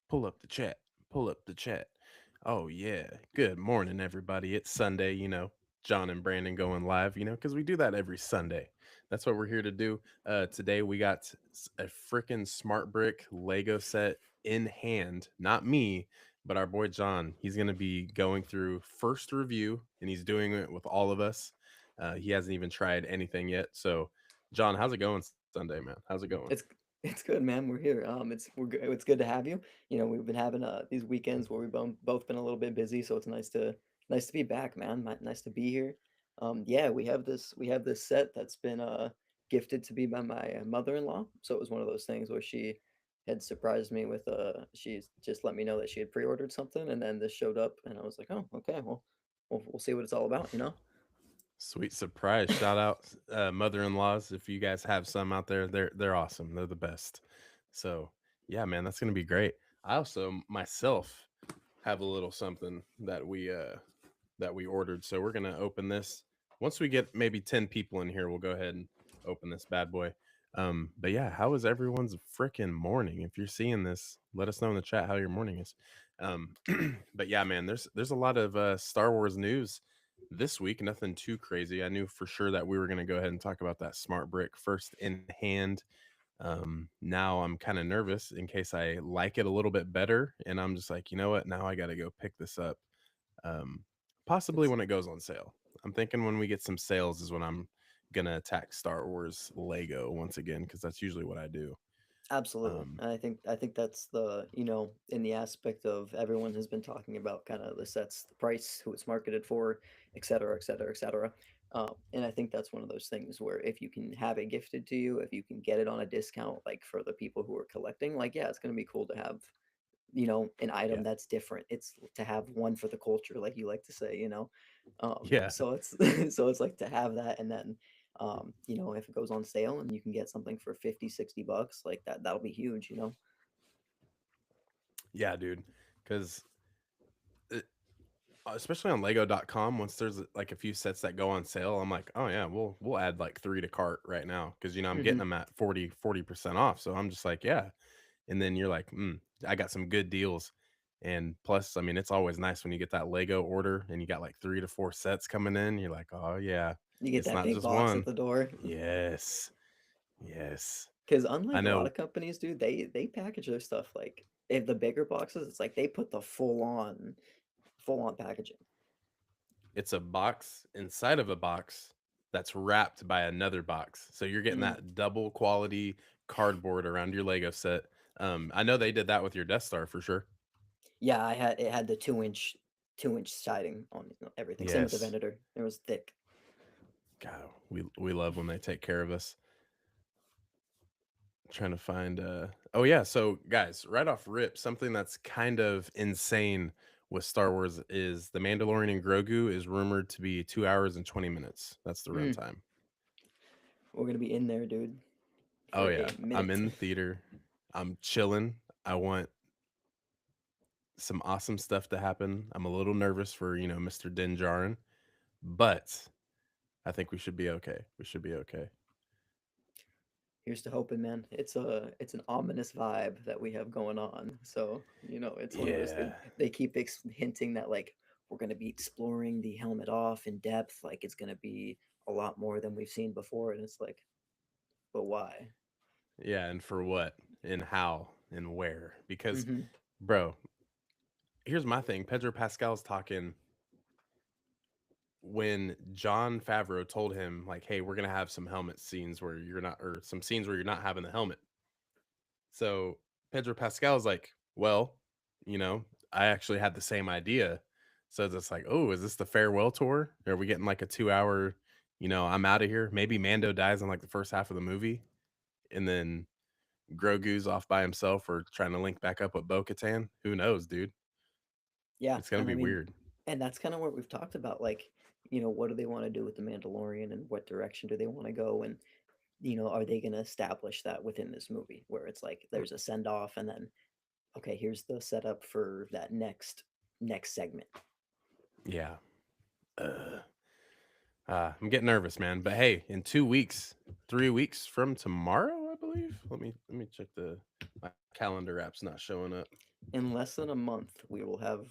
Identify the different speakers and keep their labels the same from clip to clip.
Speaker 1: Pull up the chat. Pull up the chat. Oh, yeah. Good morning, everybody. It's Sunday, John and Brandon going live, because we do that every Sunday. That's what we're here to do. Today, we got a freaking Smart Brick Lego set in hand. Not me, but our boy John. He's going to be going through first review, and he's doing it with all of us. He hasn't even tried anything yet. So, John, how's it going Sunday, man? How's it going?
Speaker 2: It's it's good, man. We're here. It's good to have you. We've been having these weekends where we've both been a little bit busy, so it's nice to be back, man. Nice to be here. Yeah, we have this set that's been gifted to me by my mother-in-law. So it was one of those things where she had surprised me with she's just let me know that she had pre-ordered something, and then this showed up, and I was like, oh, okay, well, we'll see what it's all about.
Speaker 1: Sweet surprise. Shout out mother-in-laws. If you guys have some out there, they're awesome. They're the best. So yeah, man, that's gonna be great. I also myself have a little something that we ordered. So we're gonna open this. Once we get maybe 10 people in here, we'll go ahead and open this bad boy. But yeah, how is everyone's freaking morning? If you're seeing this, let us know in the chat how your morning is. Um, but yeah, man, there's a lot of Star Wars news this week. Nothing too crazy. I knew for sure that we were going to go ahead and talk about that smart brick first in hand. Now I'm kind of nervous in case I like it a little bit better, and I'm just like, you know what? Now I got to go pick this up. Um, Possibly
Speaker 2: It's
Speaker 1: when it goes on sale. I'm thinking when we get some sales is when I'm gonna attack Star Wars Lego once again because that's usually what I do.
Speaker 2: Absolutely.
Speaker 1: Um,
Speaker 2: And I think that's in the aspect of everyone has been talking about kind of the sets, the price, who it's marketed for, et cetera, et cetera, et cetera. And I think that's one of those things where if you can have it gifted to you, if you can get it on a discount, like for the people who are collecting, like, yeah, it's going to be cool to have, an
Speaker 1: yeah,
Speaker 2: item that's different. It's to have one for the culture, like you like to say.
Speaker 1: yeah,
Speaker 2: So it's so it's like to have that, and then if it goes on sale and you can get something for 50, $60, like that'll be huge.
Speaker 1: yeah, dude. Because especially on Lego.com, once there's like a few sets that go on sale, I'm like, oh yeah, we'll add like three to cart right now because I'm getting
Speaker 2: Hmm.
Speaker 1: them at 40% off. So I'm just like, yeah. And then you're like, I got some good deals. And plus, I mean, it's always nice when you get that Lego order and you got like 3 to 4 sets coming in. You're like, oh yeah,
Speaker 2: You get
Speaker 1: it's
Speaker 2: that
Speaker 1: not
Speaker 2: big
Speaker 1: just
Speaker 2: box at
Speaker 1: one.
Speaker 2: the door.
Speaker 1: Yes, yes.
Speaker 2: Because
Speaker 1: I
Speaker 2: unlike a lot
Speaker 1: know
Speaker 2: of companies, dude, they package their stuff like if the bigger boxes, it's like they put the full on packaging.
Speaker 1: it's a box inside of a box that's wrapped by another box. So you're getting
Speaker 2: Mm.
Speaker 1: that double quality cardboard around your Lego set. I know they did that with your Death Star for sure.
Speaker 2: Yeah, it had the 2-inch siding on everything. Same with the
Speaker 1: Yes.
Speaker 2: Venator. It was thick.
Speaker 1: God, we love when they take care of us. Trying to find oh yeah, so guys, right off rip, something that's kind of insane with Star Wars is The Mandalorian and Grogu is rumored to be 2 hours and 20 minutes. That's the
Speaker 2: Mm.
Speaker 1: runtime.
Speaker 2: We're gonna be in there, dude,
Speaker 1: Oh
Speaker 2: for
Speaker 1: yeah.
Speaker 2: a
Speaker 1: I'm
Speaker 2: minute.
Speaker 1: in the theater. I'm chilling. I want some awesome stuff to happen. I'm a little nervous for, Mr. Din Djarin, but I think we should be okay. We should be okay.
Speaker 2: Here's to hoping, man. It's an ominous vibe that we have going on. So it's one of those things.
Speaker 1: Yeah.
Speaker 2: They keep hinting that like we're gonna be exploring the helmet off in depth. Like it's gonna be a lot more than we've seen before, and it's like, but why?
Speaker 1: Yeah, and for what? And how and where? Because
Speaker 2: Mm-hmm.
Speaker 1: bro, here's my thing. Pedro Pascal's talking when John Favreau told him like, "Hey, we're gonna have some helmet scenes where you're not, or some scenes where you're not having the helmet." So Pedro Pascal's like, "Well, you know, I actually had the same idea." So it's like, "Oh, is this the farewell tour? Are we getting like a 2 hour? I'm out of here." Maybe Mando dies in like the first half of the movie, and then Grogu's off by himself or trying to link back up with Bo Katan. Who knows, dude?
Speaker 2: Yeah,
Speaker 1: It's gonna
Speaker 2: and I
Speaker 1: be
Speaker 2: mean,
Speaker 1: weird.
Speaker 2: and that's kind of what we've talked about. Like, what do they want to do with the Mandalorian, and what direction do they want to go, and are they going to establish that within this movie, where it's like there's a send off, and then okay, here's the setup for that next segment.
Speaker 1: Yeah. Uh, I'm getting nervous, man. But hey, in 2 weeks, 3 weeks from tomorrow, I believe. Let me check the my calendar app's not showing up.
Speaker 2: in less than a month, we will have,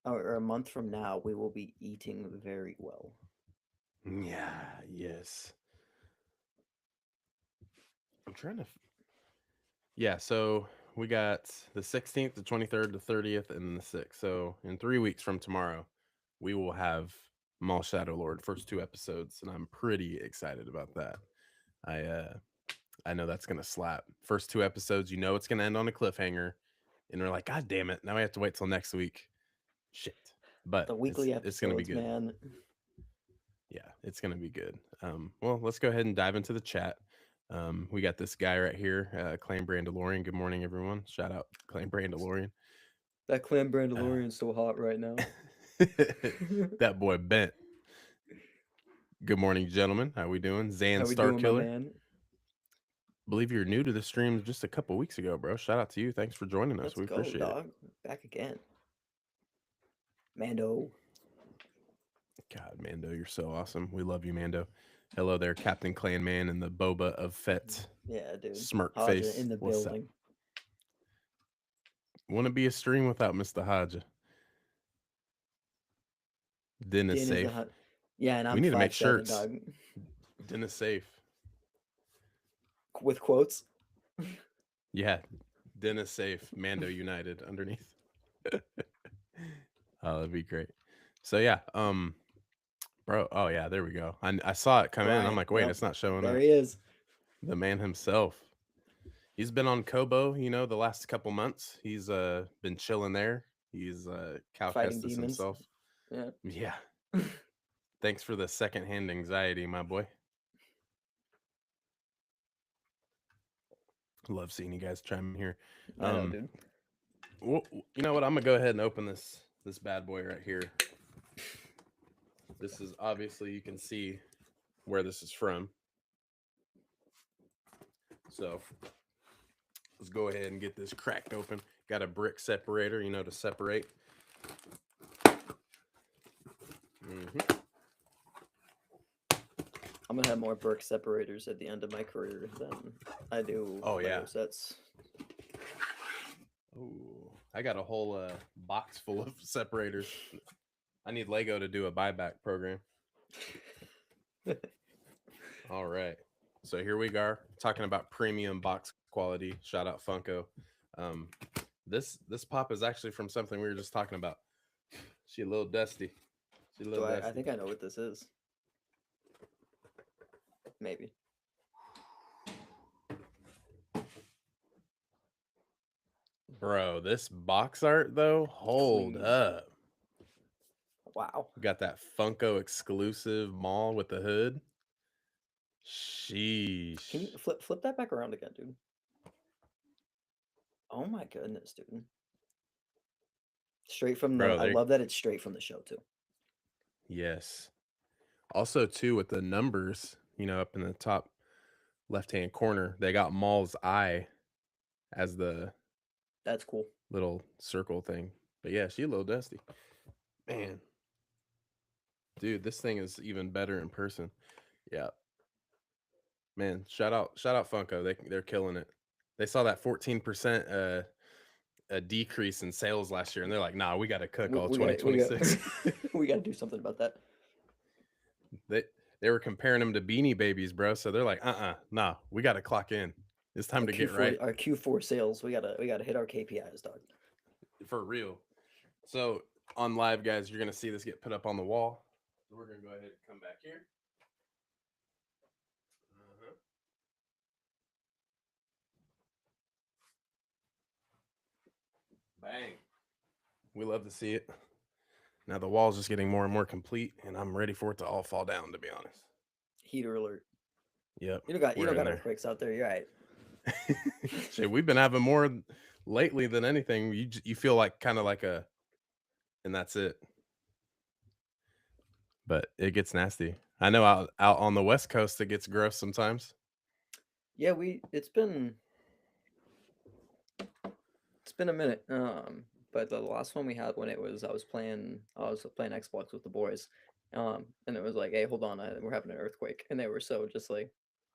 Speaker 2: or a month from now, we will be eating very well.
Speaker 1: Yeah, yes. I'm trying to. Yeah, so we got the 16th, the 23rd, the 30th, and then the 6th. So in 3 weeks from tomorrow, we will have Mall Shadow Lord first two episodes, and I'm pretty excited about that. I uh I know that's gonna slap. First two episodes, you know it's gonna end on a cliffhanger, and we're like, God damn it! Now we have to wait till next week. Shit, but
Speaker 2: The
Speaker 1: it's
Speaker 2: weekly
Speaker 1: it's gonna be
Speaker 2: episodes,
Speaker 1: good.
Speaker 2: man.
Speaker 1: Yeah, it's gonna be good. Well, let's go ahead and dive into the chat. We got this guy right here, Claim Brandalorian. Good morning, everyone. Shout out Claim Brandalorian.
Speaker 2: That Clan
Speaker 1: Uh,
Speaker 2: Brandalorian's so hot right now.
Speaker 1: that boy bent. Good morning, gentlemen. How we doing? Zan
Speaker 2: How we
Speaker 1: Star
Speaker 2: doing, my
Speaker 1: Killer.
Speaker 2: man?
Speaker 1: Believe you're new to the stream just a couple weeks ago, bro. Shout out to you. Thanks for joining us.
Speaker 2: Let's
Speaker 1: We
Speaker 2: go,
Speaker 1: appreciate it.
Speaker 2: dog. Back again. Mando.
Speaker 1: God, Mando, you're so awesome. We love you, Mando. Hello there, Captain Clanman and the Boba of Fett.
Speaker 2: Yeah, dude.
Speaker 1: Smirk
Speaker 2: Haja
Speaker 1: face.
Speaker 2: in the
Speaker 1: What's up?
Speaker 2: building.
Speaker 1: Want to be a stream without Mr. Haja? Din is
Speaker 2: Din is the
Speaker 1: safe.
Speaker 2: hot. Yeah, and
Speaker 1: We
Speaker 2: I'm
Speaker 1: need to make
Speaker 2: 5'7",
Speaker 1: shirts.
Speaker 2: dog.
Speaker 1: Din is safe.
Speaker 2: With quotes.
Speaker 1: Yeah, Din is safe. Mando United underneath. Oh, that'd be great. So yeah, bro. Oh yeah, there we go. I saw it come in. And I'm
Speaker 2: Brian.
Speaker 1: like, wait,
Speaker 2: Yep.
Speaker 1: it's not showing
Speaker 2: There
Speaker 1: up.
Speaker 2: he is.
Speaker 1: The man himself. He's been on Kobo, the last couple months. He's been chilling there. He's Cal
Speaker 2: Fighting
Speaker 1: Kestis
Speaker 2: demons.
Speaker 1: himself.
Speaker 2: Yeah.
Speaker 1: Yeah. Thanks for the secondhand anxiety, my boy. Love seeing you guys chime in here.
Speaker 2: I know, dude.
Speaker 1: Well, you know what? I'm gonna go ahead and open this bad boy right here. This is obviously, you can see where this is from. So let's go ahead and get this cracked open. Got a brick separator, to separate.
Speaker 2: I'm gonna have more brick separators at the end of my career than I do Lego sets.
Speaker 1: Oh, I got a whole box full of separators. I need Lego to do a buyback program. All right. So here we are talking about premium box quality. Shout out Funko. This pop is actually from something we were just talking about. She a little dusty.
Speaker 2: I think I know what this is. Maybe.
Speaker 1: Bro, this box art though, hold up.
Speaker 2: Wow.
Speaker 1: We got that Funko exclusive mall with the hood. Sheesh.
Speaker 2: Can you flip that back around again, dude? Oh my goodness, dude. Straight from
Speaker 1: Bro,
Speaker 2: I love that it's straight from the show too.
Speaker 1: Yes. Also too, with the numbers, up in the top left-hand corner, they got Maul's eye as the
Speaker 2: That's cool.
Speaker 1: little circle thing. But yeah, she a little dusty. Man. Dude, this thing is even better in person. Yeah. Man, shout out Funko. They're killing it. They saw that 14% a decrease in sales last year, and they're like, "Nah, we got to cook all 2026.
Speaker 2: We got to do something about that."
Speaker 1: They were comparing them to Beanie Babies, bro. So they're like, nah, we got to clock in. It's time to get right.
Speaker 2: Our Q4 sales, we gotta hit our KPIs, dog.
Speaker 1: For real. So on live, guys, you're gonna see this get put up on the wall. So we're gonna go ahead and come back here. Bang. We love to see it. Now the wall's just getting more and more complete, and I'm ready for it to all fall down, to be honest.
Speaker 2: Heater alert.
Speaker 1: Yep.
Speaker 2: You don't got earthquakes out there. You're right.
Speaker 1: Shit, we've been having more lately than anything. You feel like kind of like and that's it. But it gets nasty. I know out on the West Coast it gets gross sometimes.
Speaker 2: Yeah, it's been a minute. But the last one we had when I was playing Xbox with the boys, and it was like, hey, hold on, we're having an earthquake, and they were just like,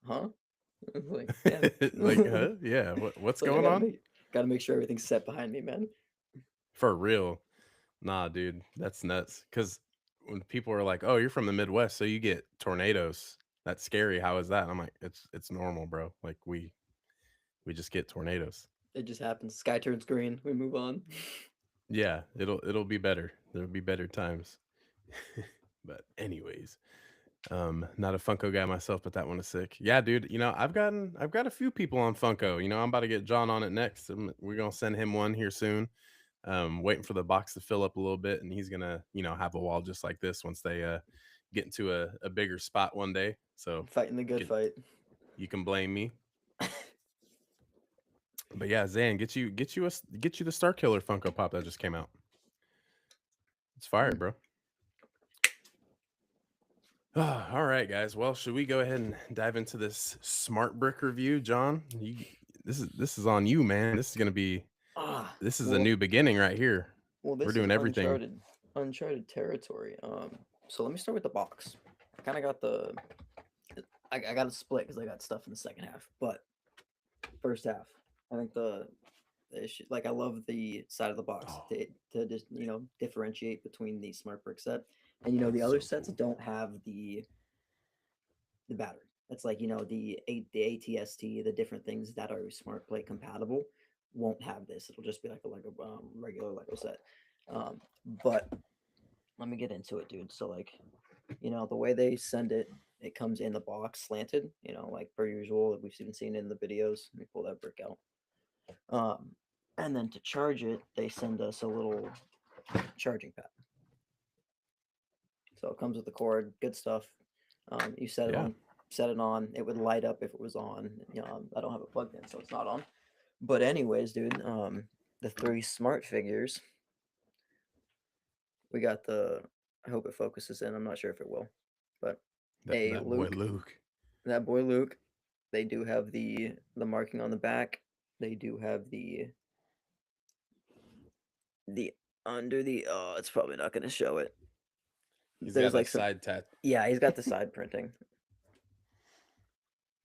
Speaker 2: huh? Like, yeah.
Speaker 1: Like, huh? Yeah. What's going on?
Speaker 2: Got to make sure everything's set behind me, man.
Speaker 1: For real. Nah, dude, that's nuts. Because when people are like, "Oh, you're from the Midwest, so you get tornadoes. That's scary. How is that?" And I'm like, "It's normal, bro. Like we just get tornadoes.
Speaker 2: It just happens. Sky turns green. We move on.
Speaker 1: Yeah, it'll be better. There'll be better times." But anyways, not a Funko guy myself, but that one is sick. Yeah, dude. I've got a few people on Funko. I'm about to get John on it next. We're gonna send him one here soon. Waiting for the box to fill up a little bit, and he's gonna, have a wall just like this once they get into a bigger spot one day. So
Speaker 2: Fighting the
Speaker 1: you
Speaker 2: good
Speaker 1: can
Speaker 2: fight.
Speaker 1: you can blame me. But yeah, Zan, get you the Star Killer Funko Pop that just came out. It's fire,
Speaker 2: Mm.
Speaker 1: bro. All right, guys. Well, should we go ahead and dive into this smart brick review, John? This is on you, man.
Speaker 2: Ah,
Speaker 1: This is a
Speaker 2: well,
Speaker 1: new beginning right here. We're
Speaker 2: this is
Speaker 1: doing everything.
Speaker 2: uncharted territory. So let me start with the box. I kind of got I got it split because I got stuff in the second half, but first half, I think like I love the side of the box
Speaker 1: Oh,
Speaker 2: to just differentiate between the smart brick set and the other
Speaker 1: so
Speaker 2: sets
Speaker 1: cool.
Speaker 2: don't have the battery. It's like the ATST, the different things that are smart play compatible won't have this. It'll just be like a Lego regular Lego set. Um, but let me get into it, dude. So like the way they send it, it comes in the box slanted. Like per usual, we've been seeing it in the videos. Let me pull that brick out. Um, and then to charge it, they send us a little charging pad. So it comes with the cord, good stuff. You
Speaker 1: Yeah.
Speaker 2: set it on. It would light up if it was on. I don't have it plugged in, so it's not on. But anyways, dude, the three smart figures. We got the. I hope it focuses in. I'm not sure if it will, but a
Speaker 1: That boy
Speaker 2: Luke,
Speaker 1: Luke.
Speaker 2: that boy Luke. They do have the marking on the back. They do have the under the. Oh, it's probably not going to show it.
Speaker 1: He's got
Speaker 2: There's
Speaker 1: a
Speaker 2: like some.
Speaker 1: side tat.
Speaker 2: Yeah, he's got the side printing,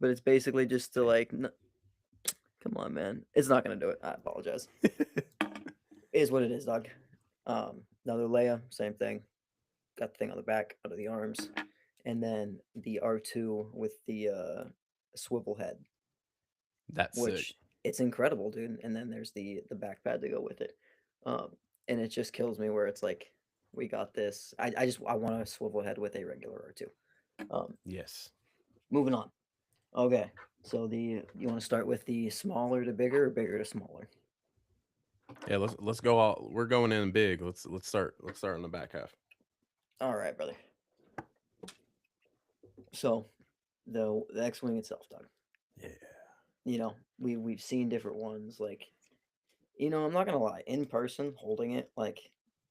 Speaker 2: but it's basically just to like. Come on, man. It's not gonna do it. I apologize. It is what it is, dog. Another Leia, same thing. Got the thing on the back, under the arms, and then the R2 with the swivel head,
Speaker 1: That's sick.
Speaker 2: which it's incredible, dude. And then there's the back pad to go with it. Um, and it just kills me where it's like, we got this. I want a swivel head with a regular R2. Um,
Speaker 1: Yes.
Speaker 2: moving on. Okay, so you want to start with the smaller to bigger or bigger to smaller?
Speaker 1: Yeah, let's go all we're going in big. Let's start in the back half.
Speaker 2: All right, brother. So the X-wing itself, dog.
Speaker 1: Yeah.
Speaker 2: We've seen different ones. Like, I'm not gonna lie. In person, holding it, like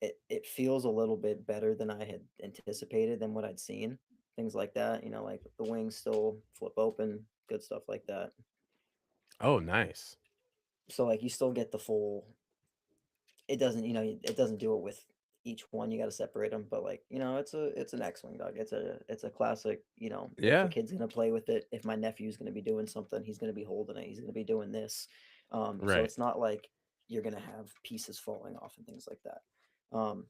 Speaker 2: it feels a little bit better than I had anticipated than what I'd seen. Things like that. Like the wings still flip open, good stuff like that.
Speaker 1: Oh, nice.
Speaker 2: So like you still get the full. It doesn't, it doesn't do it with each one. You got to separate them. But like, it's an X-wing, dog. It's a classic. If the
Speaker 1: Yeah.
Speaker 2: kid's gonna play with it, if my nephew's gonna be doing something, he's gonna be holding it. He's gonna be doing this. So
Speaker 1: Right.
Speaker 2: it's not like you're gonna have pieces falling off and things like that. Um,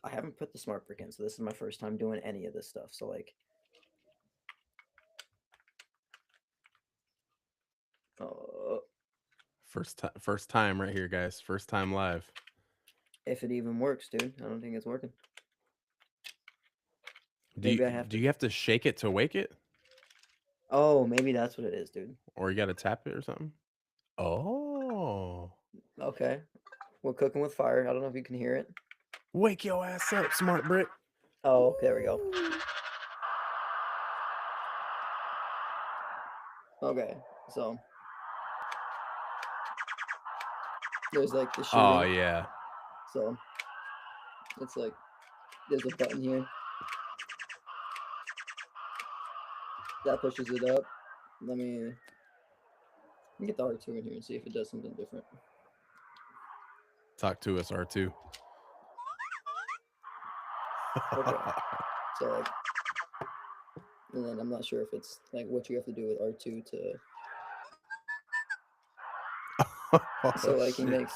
Speaker 2: I haven't put the smart brick in, so this is my first time doing any of this stuff. So like, uh,
Speaker 1: First time right here, guys. First time live.
Speaker 2: if it even works, dude, I don't think it's working.
Speaker 1: Do you
Speaker 2: Maybe I have
Speaker 1: do
Speaker 2: to.
Speaker 1: you have to shake it to wake it,
Speaker 2: Oh, maybe that's what it is, dude.
Speaker 1: or you got to tap it or something? Oh,
Speaker 2: Okay, we're cooking with fire. I don't know if you can hear it.
Speaker 1: wake your ass up, smart brick.
Speaker 2: Oh, there we go.
Speaker 1: Ooh.
Speaker 2: Okay, so there's like the
Speaker 1: Oh
Speaker 2: shooting.
Speaker 1: yeah.
Speaker 2: So it's like there's a button here that pushes it up. Let me get the R2 in here and see if it does something different.
Speaker 1: Talk to us, R2.
Speaker 2: Okay, so like, and then I'm not sure if it's like what you have to do with R2 to. So
Speaker 1: Oh
Speaker 2: like he
Speaker 1: shit.
Speaker 2: makes,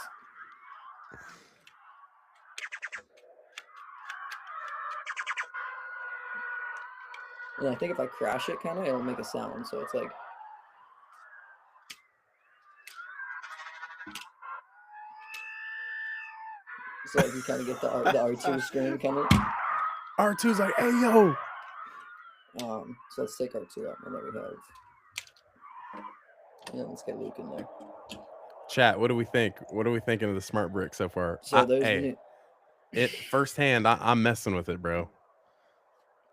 Speaker 2: and I think if I crash it, kind of, it'll make a sound. So it's like, so like you kind of get the R2 screen kind of.
Speaker 1: R2's like, hey yo.
Speaker 2: So let's take R2 out, and there we have. Yeah, let's get Luke in there.
Speaker 1: Chat, what do we think? What are we thinking of the smart brick so far?
Speaker 2: So there's the
Speaker 1: Hey,
Speaker 2: new.
Speaker 1: it firsthand, I'm messing with it, bro.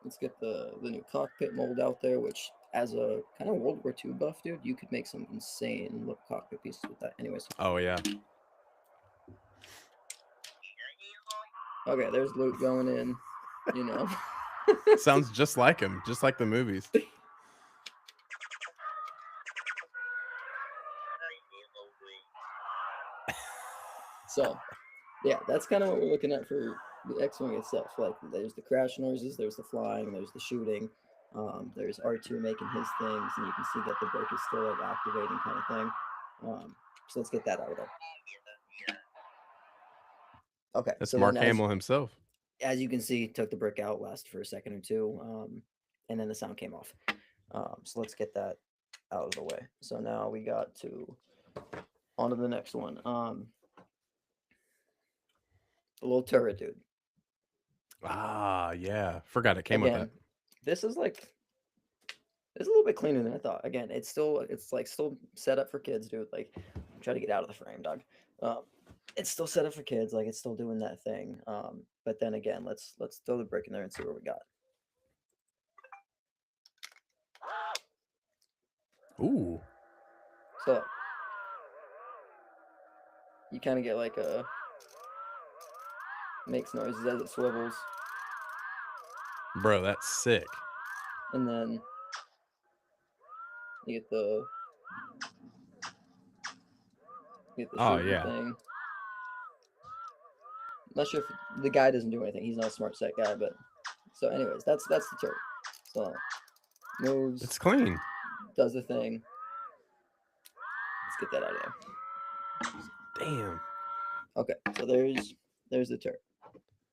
Speaker 2: Let's get the new cockpit mold out there, which as a kind of World War II buff, dude, you could make some insane look cockpit pieces with that. Anyways,
Speaker 1: Oh yeah.
Speaker 2: okay, there's Luke going in, you know.
Speaker 1: Sounds just like him, just like the movies.
Speaker 2: So, yeah, that's kind of what we're looking at for the X-Wing itself. Like, there's the crash noises, there's the flying, there's the shooting, there's R2 making his things, and you can see that the brake is still like activating kind of thing. So let's get that out of there. Okay,
Speaker 1: That's
Speaker 2: so then
Speaker 1: Mark Hamill himself.
Speaker 2: as you can see, took the brick out, lasted for a second or two, and then the sound came off. So let's get that out of the way. So now we got to on to the next one. The little turret, dude.
Speaker 1: Ah, yeah. Forgot it came with that.
Speaker 2: Again, this is like it's a little bit cleaner than I thought. Again, it's still set up for kids, dude. Like, try to get out of the frame, dog. It's still set up for kids. Like, it's still doing that thing. But then again, let's throw the brick in there and see what we got.
Speaker 1: Ooh.
Speaker 2: So you kind of get like a makes noises as it swivels,
Speaker 1: Bro, that's sick.
Speaker 2: and then you get the
Speaker 1: Oh
Speaker 2: shooting
Speaker 1: yeah.
Speaker 2: thing. Not sure if the guy doesn't do anything. He's not a smart set guy, but so anyways, that's the turret. So moves,
Speaker 1: It's clean.
Speaker 2: does the thing. Let's get that out of there.
Speaker 1: Damn.
Speaker 2: Okay, so there's the turret.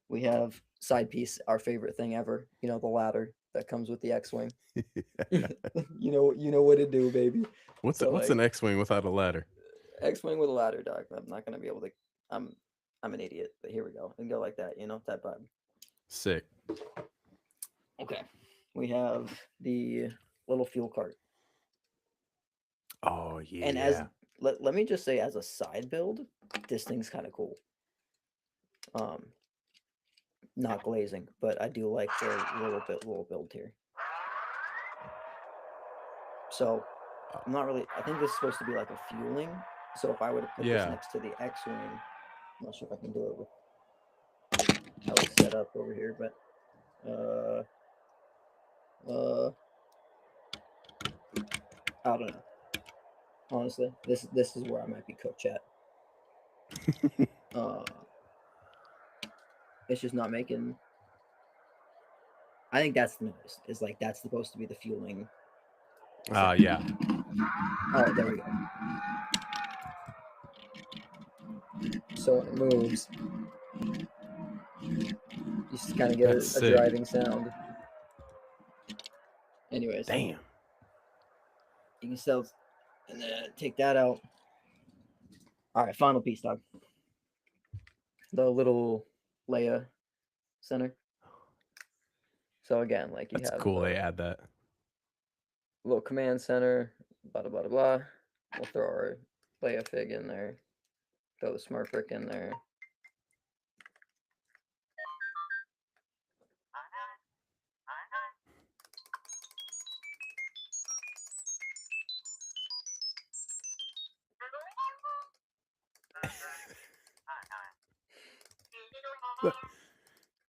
Speaker 2: We have side piece, our favorite thing ever. You know, the ladder that comes with the X-wing. you know what to do, baby.
Speaker 1: What's
Speaker 2: So
Speaker 1: what's
Speaker 2: like
Speaker 1: an X-wing without a ladder?
Speaker 2: X-wing with a ladder, dog. I'm not gonna be able to. I'm I'm an idiot, but here we go. And go like that, that vibe.
Speaker 1: Sick.
Speaker 2: Okay, we have the little fuel cart,
Speaker 1: Oh
Speaker 2: and as
Speaker 1: yeah.
Speaker 2: let me just say, as a side build, this thing's kind of cool. Not glazing, but I do like the little build here. So I'm not really. I think this is supposed to be like a fueling. So if I were to put this
Speaker 1: Yeah.
Speaker 2: next to the X-wing, I'm not sure if I can do it with how it's set up over here, but I don't know. Honestly, this is where I might be cooked, chat. It's just not making. I think that's the noise. Is like that's supposed to be the fueling.
Speaker 1: Yeah.
Speaker 2: Oh, there we go. So when it moves, you just kind of get
Speaker 1: That's
Speaker 2: a
Speaker 1: sick.
Speaker 2: driving sound. Anyways,
Speaker 1: Damn.
Speaker 2: you can still and then take that out. All right, final piece, dog. The little Leia center. So again, like you
Speaker 1: That's
Speaker 2: have
Speaker 1: cool.
Speaker 2: the
Speaker 1: They add that.
Speaker 2: little command center, blah, blah, blah, blah. We'll throw our Leia fig in there. Throw the smart brick in there.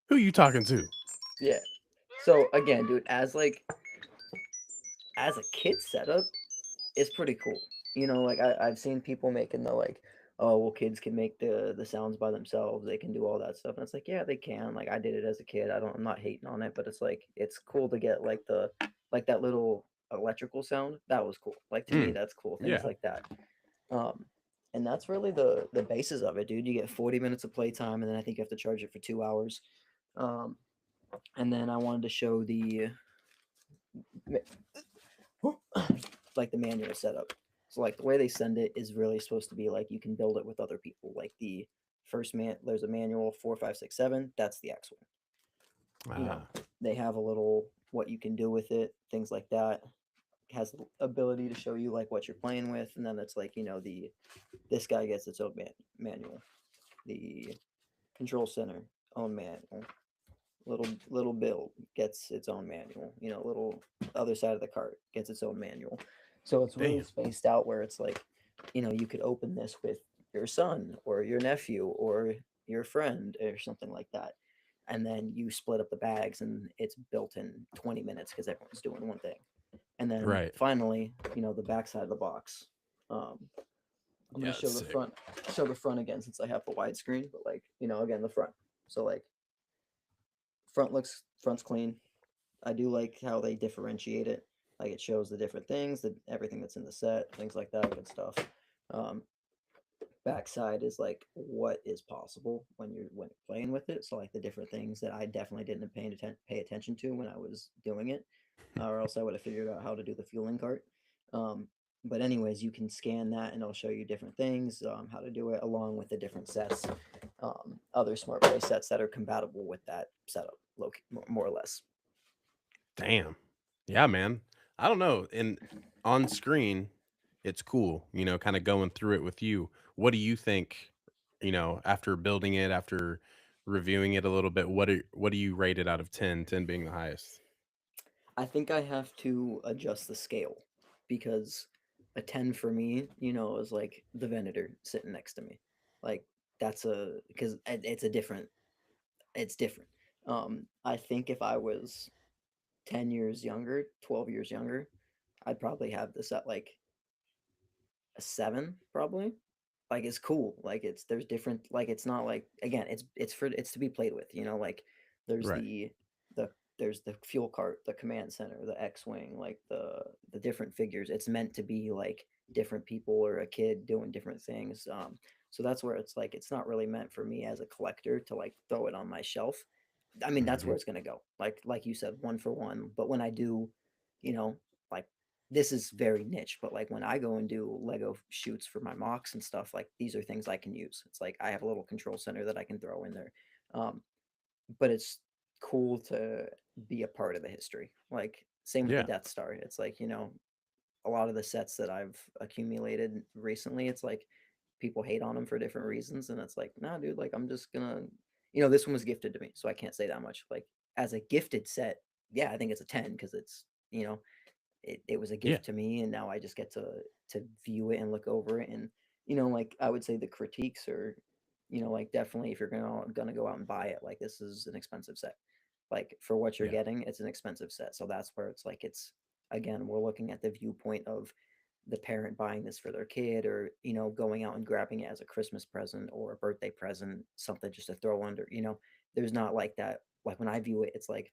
Speaker 1: Who you talking to?
Speaker 2: Yeah. So again, dude, as a kid setup, it's pretty cool. Like I've seen people making the like, oh well, kids can make the sounds by themselves. They can do all that stuff, and it's like, yeah, they can. Like I did it as a kid. I'm not hating on it, but it's like it's cool to get like that little electrical sound. That was cool. Like to me, that's cool. Things
Speaker 1: Yeah.
Speaker 2: like that. Um, and that's really the basis of it, dude. You get 40 minutes of playtime, and then I think you have to charge it for 2 hours. Um, and then I wanted to show the like the manual setup. So like the way they send it is really supposed to be like you can build it with other people. Like the first there's a manual 4, 5, 6, 7. That's the X one. You know,
Speaker 1: Ah,
Speaker 2: they have a little what you can do with it, things like that. Has the ability to show you like what you're playing with, and then it's like the this guy gets its own manual. The control center own manual. Little build gets its own manual. Little other side of the cart gets its own manual. So it's really
Speaker 1: damn.
Speaker 2: spaced out where it's like, you could open this with your son or your nephew or your friend or something like that. And then you split up the bags and it's built in 20 minutes because everyone's doing one thing. And then
Speaker 1: Right.
Speaker 2: finally, the back side of the box. Um, I'm gonna
Speaker 1: Yeah, it's
Speaker 2: show the
Speaker 1: sick.
Speaker 2: front, again since I have the widescreen, but like again the front. So like front's clean. I do like how they differentiate it. Like it shows the different things, everything that's in the set, things like that, good stuff. Um, Backside is like what is possible when you're playing with it. So like the different things that I definitely didn't pay attention to when I was doing it, or else I would have figured out how to do the fueling cart. Um, but anyways, you can scan that and it'll show you different things, how to do it, along with the different sets, other smart play sets that are compatible with that setup, more or less.
Speaker 1: Damn. Yeah, man. I don't know. And on screen, it's cool, kind of going through it with you. What do you think, after building it, after reviewing it a little bit, what do you rate it out of 10, 10 being the highest?
Speaker 2: I think I have to adjust the scale because a 10 for me, is like the Venator sitting next to me. Like that's because it's different. I think if I was 10 years younger, 12 years younger, I'd probably have this at like a 7 probably. Like it's cool. Like there's different, like it's not like, again, it's to be played with, like there's
Speaker 1: Right.
Speaker 2: the there's the fuel cart, the command center, the X-wing, like the different figures. It's meant to be like different people or a kid doing different things. So that's where it's like it's not really meant for me as a collector to like throw it on my shelf. I mean, that's
Speaker 1: Hmm.
Speaker 2: where it's gonna go. Like you said, one for one. But when I do, you know, like this is very niche, but like when I go and do Lego shoots for my mocks and stuff, like these are things I can use. It's like I have a little control center that I can throw in there. Um, but it's cool to be a part of the history. Like same with the
Speaker 1: Yeah.
Speaker 2: Death Star. It's like, a lot of the sets that I've accumulated recently, it's like people hate on them for different reasons. And it's like, nah, dude, like I'm just gonna, this one was gifted to me, so I can't say that much. Like as a gifted set, yeah, I think it's a 10 because you know, it was a
Speaker 1: Yeah.
Speaker 2: gift to me and now I just get to view it and look over it. And, like I would say the critiques are, like definitely if you're gonna go out and buy it, like this is an expensive set. Like for what you're
Speaker 1: Yeah.
Speaker 2: getting, it's an expensive set. So that's where it's like it's again, we're looking at the viewpoint of the parent buying this for their kid or, going out and grabbing it as a Christmas present or a birthday present, something just to throw under, there's not like that. Like when I view it, it's like,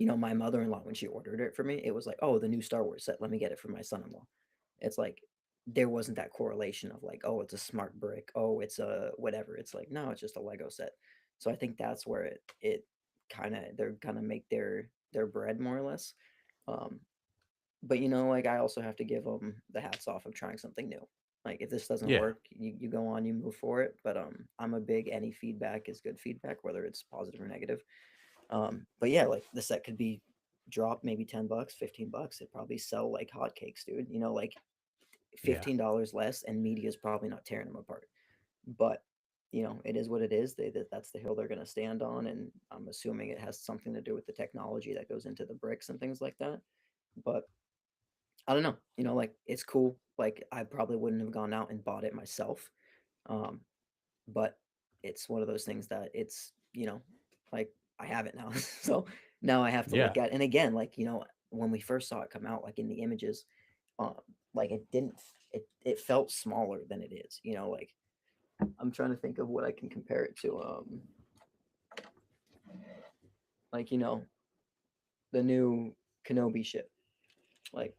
Speaker 2: my mother-in-law, when she ordered it for me, it was like, oh, the new Star Wars set, let me get it for my son-in-law. It's like there wasn't that correlation of like, oh, it's a smart brick, oh, it's a whatever. It's like, no, it's just a Lego set. So I think that's where it kind of they're gonna make their bread more or less. Um, but like I also have to give them the hats off of trying something new. Like if this doesn't
Speaker 1: Yeah.
Speaker 2: work, you go on, you move for it. But I'm a big any feedback is good feedback, whether it's positive or negative. But yeah, like the set could be dropped maybe $10, $15. It probably sell like hotcakes, dude. Like
Speaker 1: Yeah.
Speaker 2: $15 less, and media's probably not tearing them apart. But it is what it is. That's the hill they're gonna stand on, and I'm assuming it has something to do with the technology that goes into the bricks and things like that. But I don't know. Like it's cool. Like I probably wouldn't have gone out and bought it myself. Um, but it's one of those things that it's, like I have it now. So now I have to
Speaker 1: Yeah.
Speaker 2: look at, and again, like, when we first saw it come out, like in the images, um, like it didn't, it felt smaller than it is, like I'm trying to think of what I can compare it to. Like, the new Kenobi ship, like,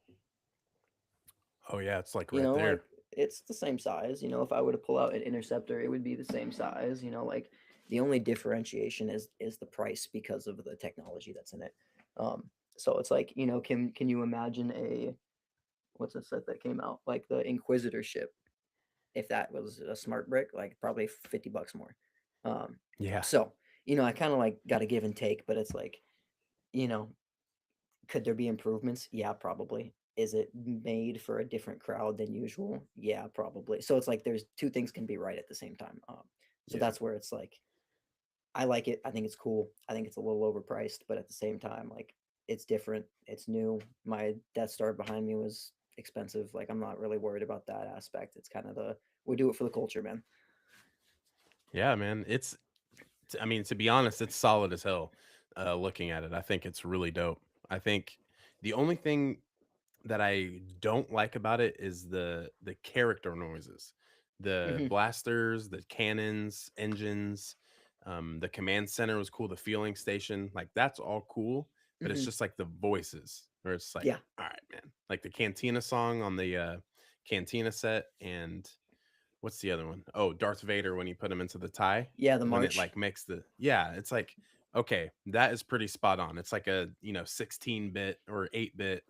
Speaker 1: Oh yeah, it's like right
Speaker 2: like
Speaker 1: there.
Speaker 2: it's the same size. You know, if I were to pull out an Interceptor, it would be the same size. You know, like the only differentiation is the price because of the technology that's in it. Um, so it's like, you know, can you imagine a what's a set that came out like the Inquisitor ship? If that was a smart brick, like probably $50 more. Um,
Speaker 1: Yeah.
Speaker 2: so you know, I kind of like got to give and take, but it's like, you know, could there be improvements? Yeah, probably. Is it made for a different crowd than usual? Yeah, probably. So it's like there's two things can be right at the same time. So
Speaker 1: Yeah.
Speaker 2: that's where it's like I like it. I think it's cool. I think it's a little overpriced, but at the same time, like it's different. It's new. My Death Star behind me was expensive. Like I'm not really worried about that aspect. It's kind of the we do it for the culture, man.
Speaker 1: Yeah, man. I mean, to be honest, it's solid as hell. Looking at it, I think it's really dope. I think the only thing that I don't like about it is the character noises, the
Speaker 2: Hmm.
Speaker 1: blasters, the cannons, engines. The command center was cool. The fueling station, like that's all cool, but it's
Speaker 2: Hmm.
Speaker 1: just like the voices, where it's like,
Speaker 2: Yeah,
Speaker 1: all right, man, like the Cantina song on the Cantina set, and what's the other one? Oh, Darth Vader when you put him into the tie,
Speaker 2: yeah. The
Speaker 1: when it
Speaker 2: March.
Speaker 1: like makes the yeah, it's like okay, that is pretty spot on. It's like a 16-bit or 8-bit,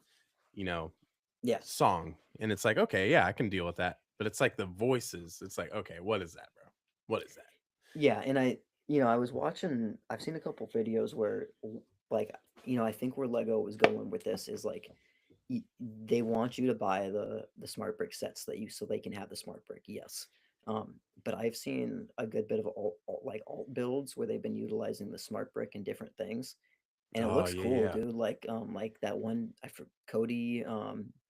Speaker 1: you know,
Speaker 2: Yeah,
Speaker 1: song, and it's like okay, yeah, I can deal with that. But it's like the voices. It's like okay, what is that, bro? What is that?
Speaker 2: yeah. And you know, I was watching. I've seen a couple videos where, like, you know, I think where Lego was going with this is like they want you to buy the smart brick sets that you so they can have the smart brick. Yes. But I've seen a good bit of like alt builds where they've been utilizing the smart brick in different things, and it
Speaker 1: Oh
Speaker 2: looks
Speaker 1: yeah,
Speaker 2: cool,
Speaker 1: yeah.
Speaker 2: dude. Like that one Cody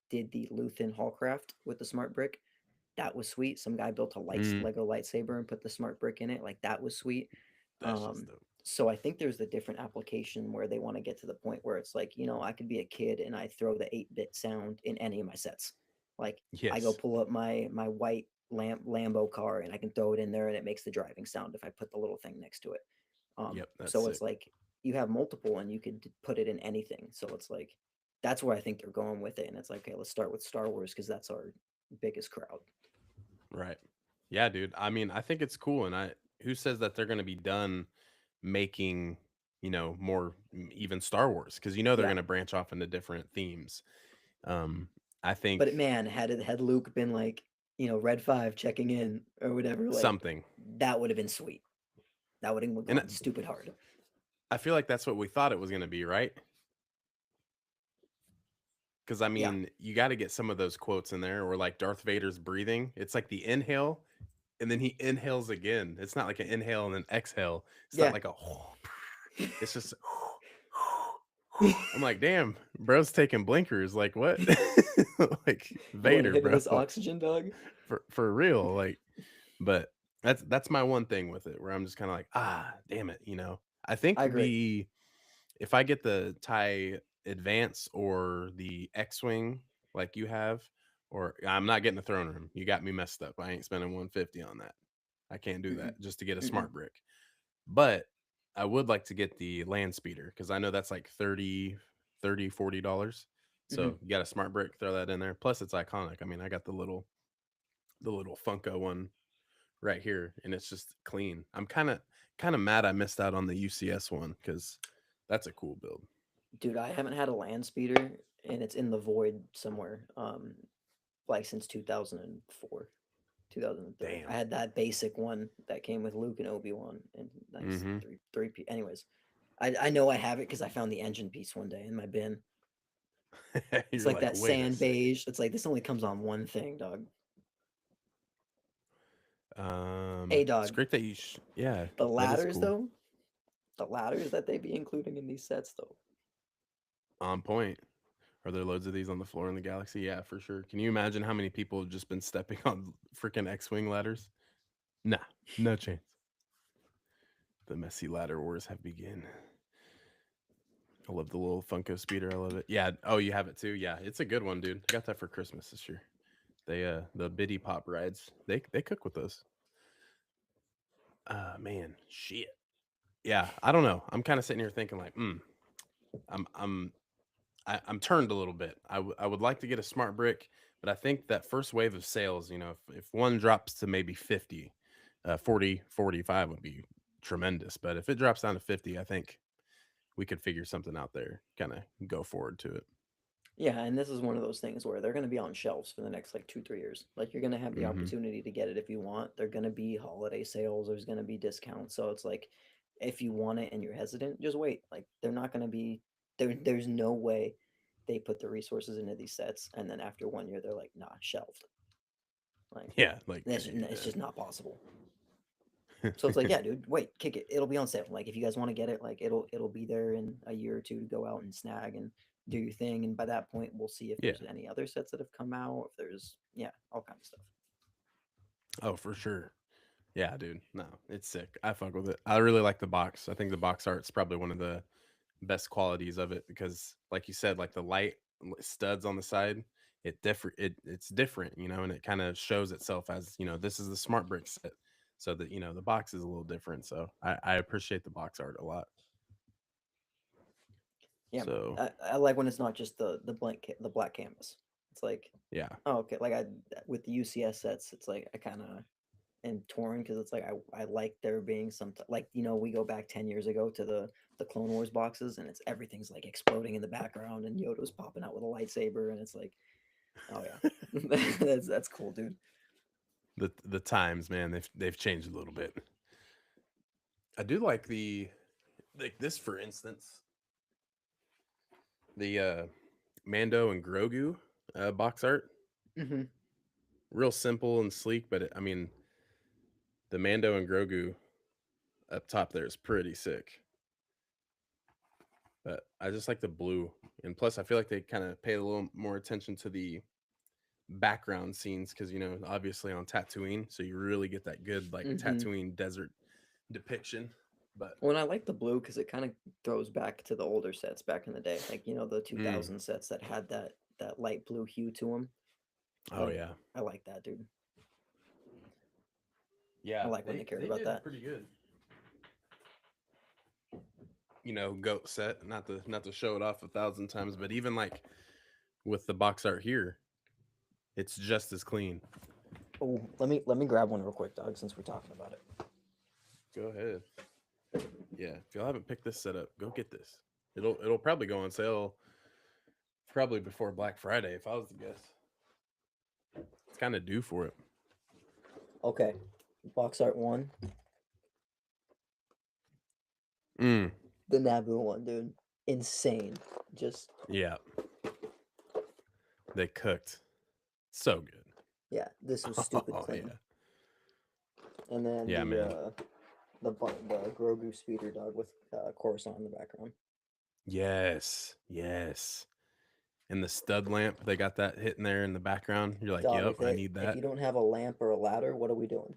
Speaker 2: did the Luthen Hallcraft with the smart brick. That was sweet. Some guy built a
Speaker 1: Mm,
Speaker 2: Lego lightsaber and put the smart brick in it. Like that was sweet.
Speaker 1: that's just
Speaker 2: Um,
Speaker 1: dope.
Speaker 2: so I think there's the different application where they want to get to the point where it's like, you know, I could be a kid and I throw the 8-bit sound in any of my sets. Like I go
Speaker 1: Yes.
Speaker 2: pull up my white Lambo car and I can throw it in there and it makes the driving sound if I put the little thing next to it.
Speaker 1: Yep, that's
Speaker 2: So it's
Speaker 1: sick.
Speaker 2: like you have multiple and you could put it in anything. So it's like that's where I think they're going with it. And it's like, okay, let's start with Star Wars because that's our biggest crowd.
Speaker 1: Right. Yeah, dude. I mean, I think it's cool, and I who says that they're going to be done making more even Star Wars, because they're
Speaker 2: Yeah.
Speaker 1: going to branch off into different themes. Um, I
Speaker 2: But
Speaker 1: think
Speaker 2: man, had Luke been like, you know, Red 5 checking in or whatever, like
Speaker 1: something,
Speaker 2: that would have been sweet. That would have
Speaker 1: and
Speaker 2: gone stupid hard.
Speaker 1: I feel like that's what we thought it was going to be, right? Because I
Speaker 2: Yeah.
Speaker 1: mean, you got to get some of those quotes in there, or like Darth Vader's breathing. It's like the inhale, and then he inhales again. It's not like an inhale and then exhale. It's not
Speaker 2: Yeah.
Speaker 1: like a. It's just. I'm like, damn, bro's taking blinkers. Like what? Like
Speaker 2: You want to
Speaker 1: Vader,
Speaker 2: hit it
Speaker 1: bro.
Speaker 2: as oxygen, dog?
Speaker 1: For real. Like, but that's my one thing with it, where I'm just kind of like, damn it. I think
Speaker 2: I agree.
Speaker 1: if I get the tie advance or the X-wing like you have, or I'm not getting the throne room. You got me messed up. I ain't spending 150 on that. I can't do
Speaker 2: Mm-mm,
Speaker 1: that just to get a
Speaker 2: mm-mm,
Speaker 1: smart brick. But I would like to get the land speeder, because I know that's like 30 $40.
Speaker 2: mm-hmm.
Speaker 1: So you got a smart brick, throw that in there. Plus it's iconic. I mean, I got the little Funko one right here, and it's just clean. I'm kind of mad I missed out on the UCS one, because that's a cool build.
Speaker 2: Dude, I haven't had a land speeder and it's in the void somewhere. Like since 2004, 2003. I
Speaker 1: Damn.
Speaker 2: had that basic one that came with Luke and Obi-Wan and nice
Speaker 1: Mm-hmm.
Speaker 2: three anyways. I know I have it because I found the engine piece one day in my bin. It's
Speaker 1: You're
Speaker 2: like
Speaker 1: like,
Speaker 2: that
Speaker 1: wait a
Speaker 2: sand
Speaker 1: second.
Speaker 2: beige. It's like this only comes on one thing, dog. Hey,
Speaker 1: It's
Speaker 2: dog.
Speaker 1: great that yeah,
Speaker 2: The
Speaker 1: that is
Speaker 2: ladders,
Speaker 1: cool.
Speaker 2: though. The ladders that they be including in these sets, though.
Speaker 1: On point. Are there loads of these on the floor in the galaxy? Yeah, for sure. Can you imagine how many people have just been stepping on freaking X-wing ladders? Nah, no chance. The messy ladder wars have begun. I love the little Funko speeder. I love it. Yeah. Oh, you have it too. Yeah, it's a good one, dude. I got that for Christmas this year. The Biddy Pop rides. They cook with those. Man, shit. Yeah, I don't know. I'm kind of sitting here thinking like, I'm I'm I'm turned a little bit. I would like to get a smart brick, But I think that first wave of sales, if one drops to maybe 50, 40, 45 would be tremendous. But if it drops down to 50, I think we could figure something out there, kind of go forward to it.
Speaker 2: Yeah, and this is one of those things where they're going to be on shelves for the next like 2, 3 years. Like you're going to have the
Speaker 1: Hmm.
Speaker 2: opportunity to get it if you want. They're going to be holiday sales. There's going to be discounts. So it's like, if you want it and you're hesitant, just wait. Like they're not going to be there. There's no way they put the resources into these sets and then after 1 year they're like, nah, shelved. Like
Speaker 1: Yeah, like
Speaker 2: it's just not possible. So it's like, yeah, dude, wait, kick it. It'll be on sale. Like if you guys want to get it, like it'll be there in a year or two to go out and snag and do your thing. And by that point, we'll see if
Speaker 1: yeah.
Speaker 2: there's any other sets that have come out. If there's all kinds of stuff.
Speaker 1: Oh, for sure. Yeah, dude. No, it's sick. I fuck with it. I really like the box. I think the box art's probably one of the best qualities of it because, like you said, like the studs on the side, it's different, and it kind of shows itself as this is the smart brick set, so that the box is a little different. So I appreciate the box art a lot.
Speaker 2: Yeah, man.
Speaker 1: So
Speaker 2: I like when it's not just the black canvas. It's like,
Speaker 1: yeah,
Speaker 2: oh, okay. Like I with the UCS sets, it's like I kind of am torn because it's like I like there being some like we go back 10 years ago to the Clone Wars boxes and it's everything's like exploding in the background and Yoda's popping out with a lightsaber and it's like, oh yeah, that's cool, dude.
Speaker 1: the times, man, they've changed a little bit. I do like this, for instance, the Mando and Grogu box art.
Speaker 2: Hmm.
Speaker 1: Real simple and sleek, but I mean, the Mando and Grogu up top there is pretty sick. But I just like the blue, and plus I feel like they kind of pay a little more attention to the background scenes because obviously on Tatooine, so you really get that good like
Speaker 2: Hmm.
Speaker 1: Tatooine desert depiction. But
Speaker 2: Well, and I like the blue because it kind of throws back to the older sets back in the day, like the
Speaker 1: mm,
Speaker 2: 2000 sets that had that light blue hue to them.
Speaker 1: oh
Speaker 2: Like
Speaker 1: yeah,
Speaker 2: I like that, dude. I
Speaker 1: yeah,
Speaker 2: like when
Speaker 1: they
Speaker 2: they cared
Speaker 1: they
Speaker 2: about
Speaker 1: did
Speaker 2: that.
Speaker 1: pretty good. Goat set, not to show it off 1,000 times, but even like with the box art here, it's just as clean.
Speaker 2: Oh, let me grab one real quick, dog, since we're talking about it.
Speaker 1: Go ahead. Yeah, if y'all haven't picked this set up, go get this. It'll probably go on sale probably before Black Friday if I was to guess. It's kind of due for it.
Speaker 2: Okay, box art one,
Speaker 1: Mm,
Speaker 2: the Naboo one, dude, insane. Just
Speaker 1: yeah, they cooked so good.
Speaker 2: yeah, this was stupid
Speaker 1: Oh
Speaker 2: clean.
Speaker 1: yeah,
Speaker 2: And then
Speaker 1: yeah, man.
Speaker 2: the Grogu speeder dog with Coruscant in the background.
Speaker 1: Yes, yes. And the stud lamp, they got that hitting there in the background. You're like,
Speaker 2: Dog,
Speaker 1: yep, I need
Speaker 2: if
Speaker 1: that.
Speaker 2: you don't have a lamp or a ladder, what are we doing?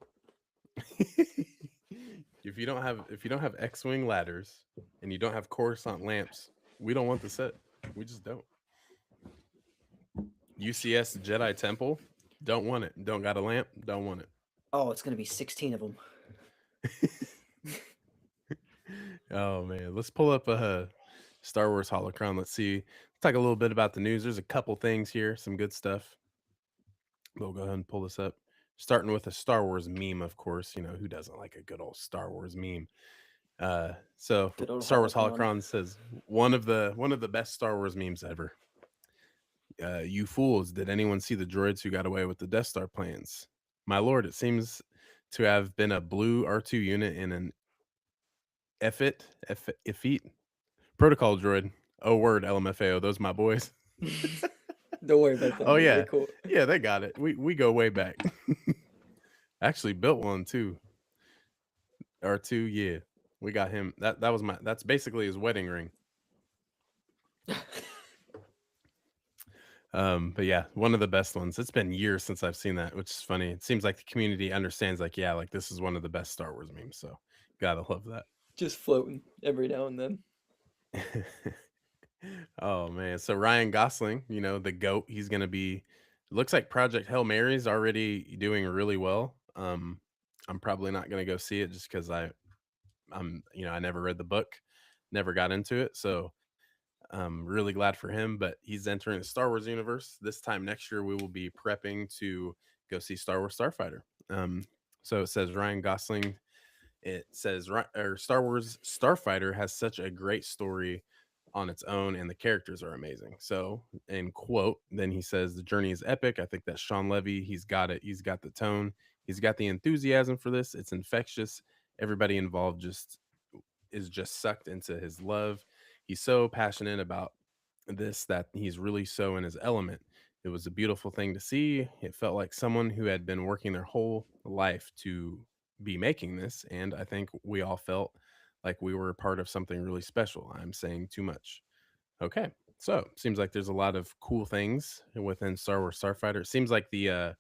Speaker 1: If you don't have X-wing ladders and you don't have Coruscant lamps, we don't want the set. We just don't. UCS Jedi Temple, don't want it. Don't got a lamp, don't want it.
Speaker 2: Oh, it's gonna be 16 of them.
Speaker 1: Oh man, let's pull up a Star Wars holocron. Let's see. Let's talk a little bit about the news. There's a couple things here, some good stuff. We'll go ahead and pull this up. Starting with a Star Wars meme, of course. Who doesn't like a good old Star Wars meme? So
Speaker 2: Good old
Speaker 1: Star Wars
Speaker 2: holocron.
Speaker 1: holocron says one of the best Star Wars memes ever. You fools! Did anyone see the droids who got away with the Death Star plans? My lord, it seems to have been a blue R2 unit in an Effete protocol droid. Oh word, LMFAO, those my boys.
Speaker 2: Don't worry about them,
Speaker 1: Oh
Speaker 2: dude. They're
Speaker 1: yeah,
Speaker 2: cool.
Speaker 1: yeah, they got it. We go way back. Actually built one too. R2, yeah. We got him. That's basically his wedding ring. But yeah, one of the best ones. It's been years since I've seen that, which is funny. It seems like the community understands, like, yeah, like this is one of the best Star Wars memes. So gotta love that.
Speaker 2: Just floating every now and then.
Speaker 1: Oh man. So Ryan Gosling, the GOAT, he's gonna be looks like Project Hail Mary is already doing really well. I'm probably not gonna go see it just because I never read the book, never got into it. So Really glad for him, but he's entering the Star Wars universe. This time next year, we will be prepping to go see Star Wars Starfighter. Um, so it says Ryan Gosling. It says Star Wars Starfighter has such a great story on its own, and the characters are amazing. So, in quote, then he says the journey is epic. I think that Sean Levy, he's got it. He's got the tone. He's got the enthusiasm for this. It's infectious. Everybody involved just is just sucked into his love. He's so passionate about this that he's really so in his element. It was a beautiful thing to see. It felt like someone who had been working their whole life to be making this. And I think we all felt like we were a part of something really special. I'm saying too much. Okay. So seems like there's a lot of cool things within Star Wars Starfighter. It seems like the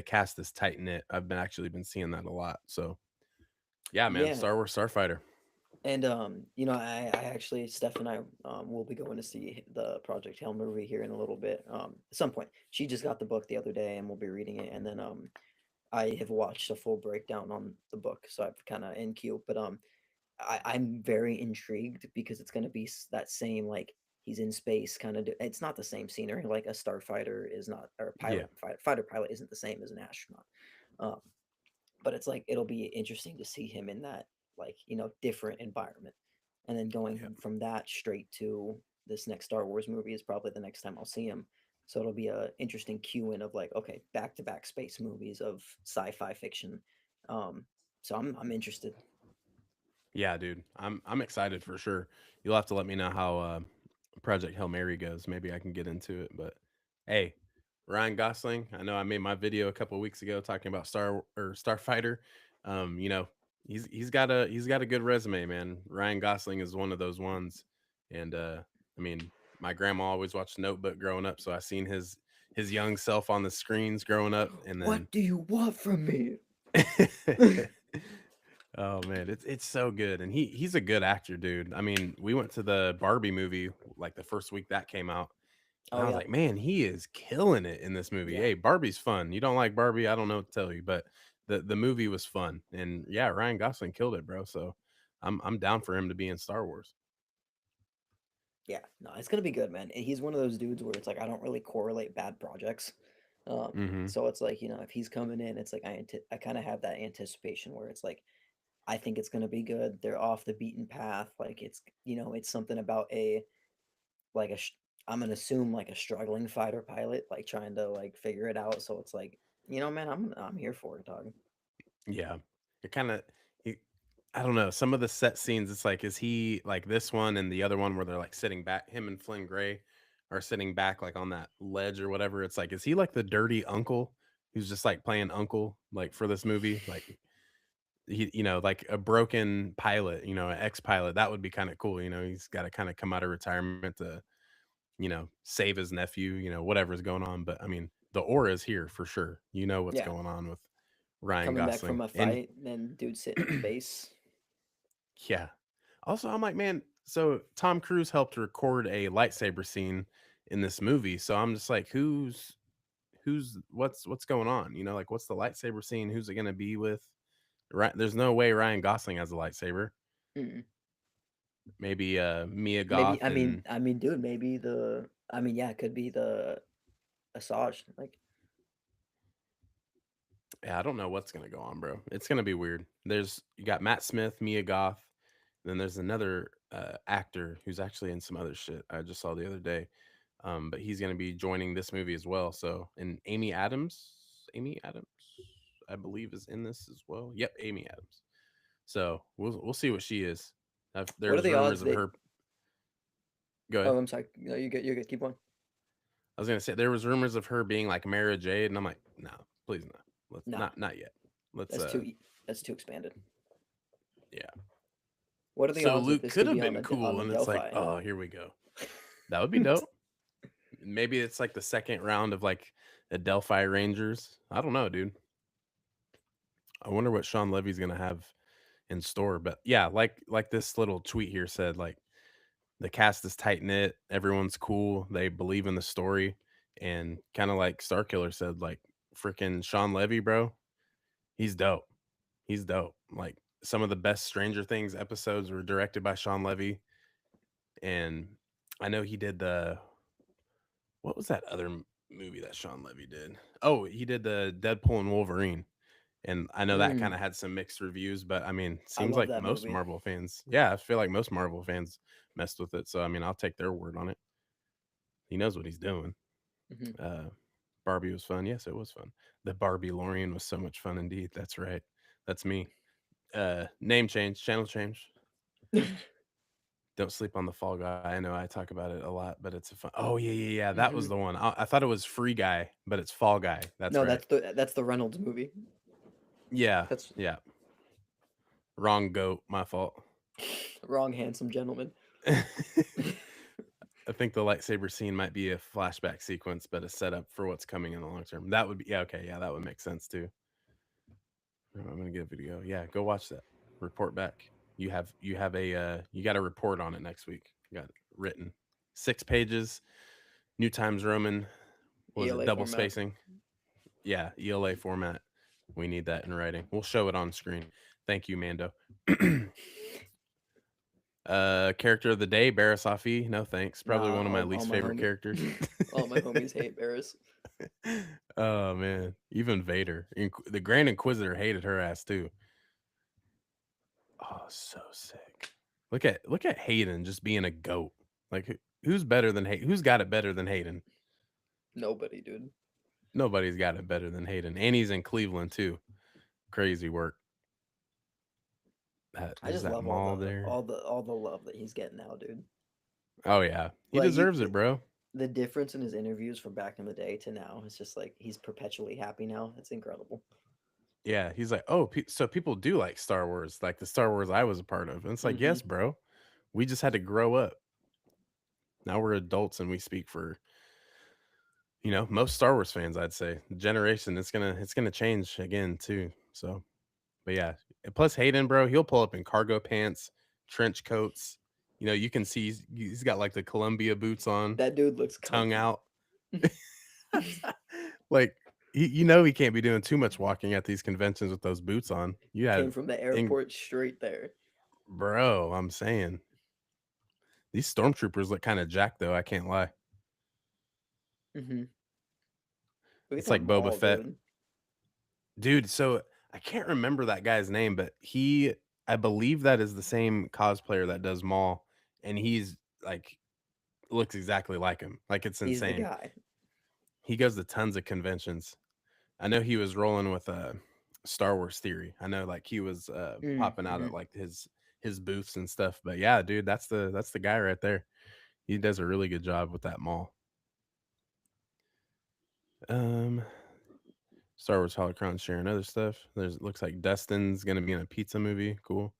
Speaker 1: cast is tight knit. I've been actually been seeing that a lot. So yeah, man,
Speaker 2: Yeah,
Speaker 1: Star Wars Starfighter.
Speaker 2: and I actually Steph and I will be going to see the Project Hail movie here in a little bit. At some point. She just got the book the other day, and we'll be reading it. And then I have watched a full breakdown on the book, so I've kind of in queue. But I'm very intrigued because it's gonna be that same like he's in space kind of. It's not the same scenery like a starfighter is not, or a
Speaker 1: Yeah.
Speaker 2: fighter pilot isn't the same as an astronaut. Um, but it's like it'll be interesting to see him in that like different environment, and then
Speaker 1: Yeah.
Speaker 2: going from that straight to this next Star Wars movie is probably the next time I'll see him. So it'll be a interesting cue in of like, okay, back to back space movies of sci-fi fiction. Um, so I'm interested.
Speaker 1: Yeah, dude. I'm excited for sure. You'll have to let me know how Project Hail Mary goes. Maybe I can get into it. But hey, Ryan Gosling. I know I made my video a couple of weeks ago talking about Starfighter. You know, he's got a good resume, man. Ryan Gosling is one of those ones. And I mean, my grandma always watched Notebook growing up, so I seen his young self on the screens growing up, and then
Speaker 2: What do you want from me?
Speaker 1: oh man, it's so good, and he's a good actor, dude. I mean, we went to the Barbie movie like the first week that came out, and
Speaker 2: Oh
Speaker 1: I was
Speaker 2: yeah,
Speaker 1: like, man, he is killing it in this movie.
Speaker 2: yeah,
Speaker 1: Hey, Barbie's fun. You don't like Barbie? I don't know what to tell you, but the movie was fun, and yeah, Ryan Gosling killed it, bro. So I'm down for him to be in Star Wars.
Speaker 2: yeah. No, it's gonna be good, man. He's one of those dudes where it's like I don't really correlate bad projects.
Speaker 1: Hmm.
Speaker 2: So it's like if he's coming in, it's like I kind of have that anticipation where it's like I think it's gonna be good. They're off the beaten path. Like it's something about like a I'm gonna assume like a struggling fighter pilot, like trying to like figure it out. So it's like man, I'm here for it, dog.
Speaker 1: Yeah, it kind of. I don't know. Some of the set scenes, it's like, is he like this one and the other one where they're like sitting back? Him and Flynn Gray are sitting back like on that ledge or whatever. It's like, is he like the dirty uncle who's just like playing uncle like for this movie? Like like a broken pilot, an ex-pilot. That would be kind of cool. He's got to kind of come out of retirement to, save his nephew, whatever's going on. But I mean, the aura is here for sure. You know what's
Speaker 2: Yeah,
Speaker 1: going on with Ryan
Speaker 2: coming back from
Speaker 1: Gosling.
Speaker 2: a
Speaker 1: And
Speaker 2: fight, then dude sitting in base.
Speaker 1: yeah. Also, I'm like, man, so Tom Cruise helped record a lightsaber scene in this movie. So I'm just like, what's going on? Like what's the lightsaber scene? Who's it gonna be with? Right. There's no way Ryan Gosling has a lightsaber.
Speaker 2: Mm.
Speaker 1: Maybe Mia
Speaker 2: Maybe
Speaker 1: Goth and
Speaker 2: dude, maybe yeah, it could be the Asajj. Like,
Speaker 1: yeah, I don't know what's gonna go on, bro. It's gonna be weird. You got Matt Smith, Mia Goth, then there's another actor who's actually in some other shit I just saw the other day. But he's gonna be joining this movie as well. So and Amy Adams, I believe, is in this as well. Yep, Amy Adams. So we'll see what she is.
Speaker 2: what are
Speaker 1: There's
Speaker 2: the
Speaker 1: rumors
Speaker 2: odds
Speaker 1: of
Speaker 2: that?
Speaker 1: her. Go ahead.
Speaker 2: Oh, I'm sorry. No, you get. You get. Keep on.
Speaker 1: I was gonna say there was rumors of her being like Mara Jade, and I'm like, no, please not. Let's
Speaker 2: No,
Speaker 1: not yet. Let's
Speaker 2: that's too. That's too expanded.
Speaker 1: yeah.
Speaker 2: What are the
Speaker 1: So
Speaker 2: odds that
Speaker 1: Luke
Speaker 2: this
Speaker 1: could
Speaker 2: could
Speaker 1: have
Speaker 2: be
Speaker 1: been
Speaker 2: on
Speaker 1: cool,
Speaker 2: the
Speaker 1: and it's like,
Speaker 2: Delphi?
Speaker 1: oh, here we go. That would be dope. Maybe it's like the second round of like the Delphi Rangers. I don't know, dude. I wonder what Sean Levy's gonna have in store. But yeah, like this little tweet here said, like the cast is tight knit, everyone's cool, they believe in the story, and kind of like Starkiller said, like freaking Sean Levy, bro, he's dope. He's dope. Like some of the best Stranger Things episodes were directed by Sean Levy, and I know he did the what was that other movie that Sean Levy did? Oh, he did the Deadpool and Wolverine. And I know that
Speaker 2: Mm,
Speaker 1: kind of had some mixed reviews, but I mean,
Speaker 2: I
Speaker 1: seems
Speaker 2: love
Speaker 1: like
Speaker 2: that
Speaker 1: most
Speaker 2: movie.
Speaker 1: Marvel fans, yeah, I feel like most Marvel fans messed with it. So I mean, I'll take their word on it. He knows what he's doing.
Speaker 2: Hmm.
Speaker 1: Uh, Barbie was fun. Yes, it was fun. The Barbie Lorian was so much fun indeed. That's right. That's me. Name change, channel change. Don't sleep on the Fall Guy. I know I talk about it a lot, but it's a fun. Oh yeah, yeah, yeah. That was
Speaker 2: Hmm.
Speaker 1: the one. I thought it was Free Guy, but it's Fall Guy. That's
Speaker 2: No,
Speaker 1: right.
Speaker 2: that's the Reynolds movie.
Speaker 1: Yeah,
Speaker 2: That's
Speaker 1: yeah. Wrong goat. My fault.
Speaker 2: wrong, handsome gentleman.
Speaker 1: I think the lightsaber scene might be a flashback sequence, but a setup for what's coming in the long term. That would be yeah, okay, yeah, that would make sense too. I'm gonna get a video. Yeah, go watch that. Report back. You have a you got a report on it next week. You got it written 6 pages. New Times Roman. Was it
Speaker 2: ELA
Speaker 1: double
Speaker 2: format.
Speaker 1: spacing? Yeah, ELA format. We need that in writing. We'll show it on screen. Thank you, Mando. Character of the day, Barasafi. No thanks. Probably
Speaker 2: Nah,
Speaker 1: one of my
Speaker 2: all
Speaker 1: least
Speaker 2: my
Speaker 1: favorite
Speaker 2: homie,
Speaker 1: characters.
Speaker 2: all my homies hate Barris.
Speaker 1: Oh man, even Vader, the Grand Inquisitor hated her ass too. Oh, so sick. Look at Hayden just being a goat. Like who's better than Hayden? Who's got it better than Hayden?
Speaker 2: Nobody, dude.
Speaker 1: Nobody's got it better than Hayden, and he's in Cleveland too. Crazy work.
Speaker 2: I
Speaker 1: There's
Speaker 2: just
Speaker 1: that
Speaker 2: love
Speaker 1: mall there.
Speaker 2: all the love that he's getting now, dude.
Speaker 1: Oh yeah, he
Speaker 2: Like
Speaker 1: deserves it, bro.
Speaker 2: the difference in his interviews from back in the day to now is just like he's perpetually happy now. It's incredible.
Speaker 1: Yeah, he's like, oh, so people do like Star Wars, like the Star Wars I was a part of. And it's like,
Speaker 2: Hmm.
Speaker 1: yes, bro. We just had to grow up. Now we're adults and we speak for most Star Wars fans. I'd say generation. It's gonna change again too. So, but yeah. And plus Hayden, bro, he'll pull up in cargo pants, trench coats. You can see he's got like the Columbia boots on,
Speaker 2: That dude looks
Speaker 1: tongue
Speaker 2: comfy.
Speaker 1: out. Like he can't be doing too much walking at these conventions with those boots on. You
Speaker 2: Came
Speaker 1: have
Speaker 2: from the
Speaker 1: in
Speaker 2: airport straight there.
Speaker 1: bro, I'm saying these stormtroopers look kind of jacked though. I can't lie.
Speaker 2: Hmm. Look at
Speaker 1: It's
Speaker 2: that
Speaker 1: like Boba
Speaker 2: mall,
Speaker 1: Fett,
Speaker 2: dude.
Speaker 1: dude. So I can't remember that guy's name, but I believe that is the same cosplayer that does Maul, and he's like looks exactly like him. Like it's
Speaker 2: He's the
Speaker 1: insane.
Speaker 2: guy.
Speaker 1: He goes to tons of conventions. I know he was rolling with a Star Wars theory. I know like he was popping out
Speaker 2: Mm-hmm.
Speaker 1: at like his booths and stuff. But yeah, dude, that's the guy right there. He does a really good job with that Maul. Um, Star Wars Holocron sharing other stuff. There's looks like Dustin's gonna be in a pizza movie. Cool.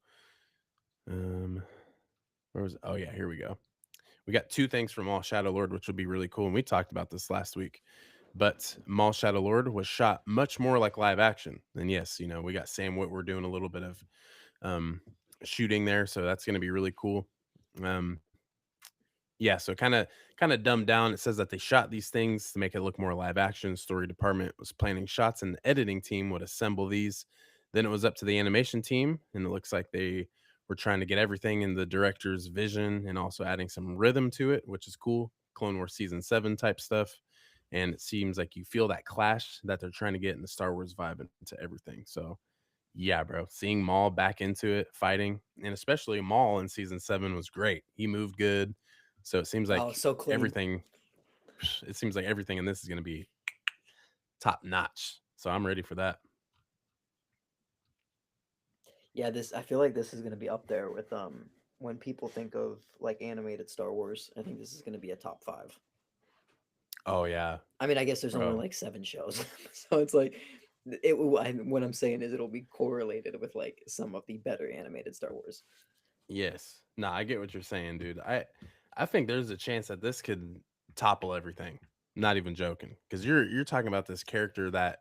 Speaker 1: Um, where was? Oh yeah, here we go. We got two things from All Shadow Lord, which will be really cool. And we talked about this last week. But Maul Shadow Lord was shot much more like live action. And yes, we got Sam Witwer doing a little bit of um, shooting there, so that's going to be really cool. Um, yeah, so kind of dumbed down. It says that they shot these things to make it look more live action. Story department was planning shots, and the editing team would assemble these. Then it was up to the animation team, and it looks like they were trying to get everything in the director's vision and also adding some rhythm to it, which is cool. Clone Wars season 7 type stuff. And it seems like you feel that clash that they're trying to get in the Star Wars vibe into everything. So yeah, bro. Seeing Maul back into it, fighting, and especially Maul in season 7 was great. He moved good. So it seems
Speaker 2: Oh,
Speaker 1: like
Speaker 2: so clean.
Speaker 1: everything it seems like everything in this is going to be top notch. So I'm ready for that.
Speaker 2: Yeah, this I feel like this is gonna be up there with when people think of like animated Star Wars. I think this is gonna be a top five.
Speaker 1: Oh yeah,
Speaker 2: I mean, I guess there's only
Speaker 1: bro.
Speaker 2: like seven shows, so it's like what I'm saying is it'll be correlated with like some of the better animated Star Wars.
Speaker 1: Yes. Nah, I get what you're saying, dude. I think there's a chance that this could topple everything. Not even joking. Because you're talking about this character that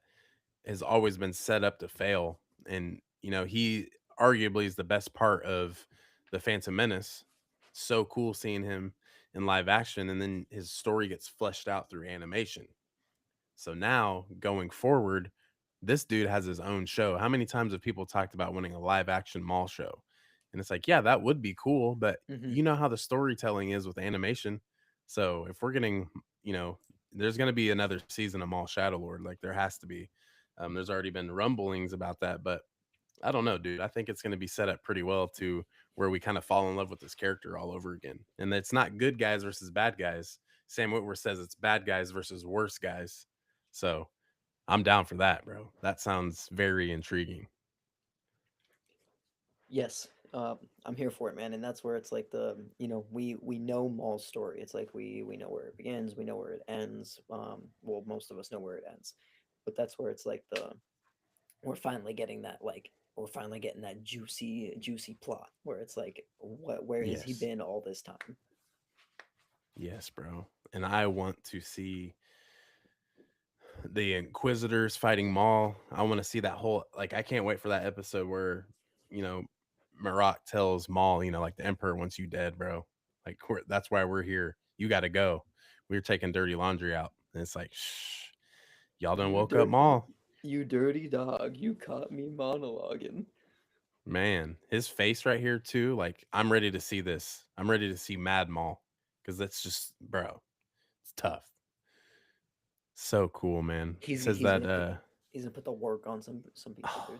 Speaker 1: has always been set up to fail. And, he arguably is the best part of the Phantom Menace. So cool seeing him in live action. And then his story gets fleshed out through animation. So now going forward, this dude has his own show. How many times have people talked about winning a live action mall show? And it's like, yeah, that would be cool, but
Speaker 2: Hmm.
Speaker 1: you know how the storytelling is with animation. So if we're getting, you know, there's going to be another season of Mall Shadow Lord, like there has to be. There's already been rumblings about that, but I don't know, dude. I think it's going to be set up pretty well to where we kind of fall in love with this character all over again. And it's not good guys versus bad guys. Sam Witwer says it's bad guys versus worse guys. So I'm down for that, bro. That sounds very intriguing.
Speaker 2: Yes, I'm here for it, man. And that's where it's like we know Maul's story. It's like we know where it begins, we know where it ends. Well, most of us know where it ends, but that's where it's like we're finally getting that like we're finally getting that juicy plot where it's like where has he
Speaker 1: Yes.
Speaker 2: been all this time?
Speaker 1: Yes, bro. And I want to see the Inquisitors fighting Maul. I want to see that whole like I can't wait for that episode where, you know, Maroc tells Maul, you know, like the Emperor wants you dead, bro. Like that's why we're here. You got to go. We're taking dirty laundry out. And it's like, shh, y'all done
Speaker 2: You
Speaker 1: woke up
Speaker 2: dirt,
Speaker 1: Maul.
Speaker 2: you dirty dog! You caught me monologuing.
Speaker 1: Man, his face right here too. Like I'm ready to see this. I'm ready to see Mad Maul because that's just, bro, it's tough. So cool, man.
Speaker 2: He's
Speaker 1: Says
Speaker 2: he's
Speaker 1: that.
Speaker 2: gonna put he's gonna put the work on some people, dude.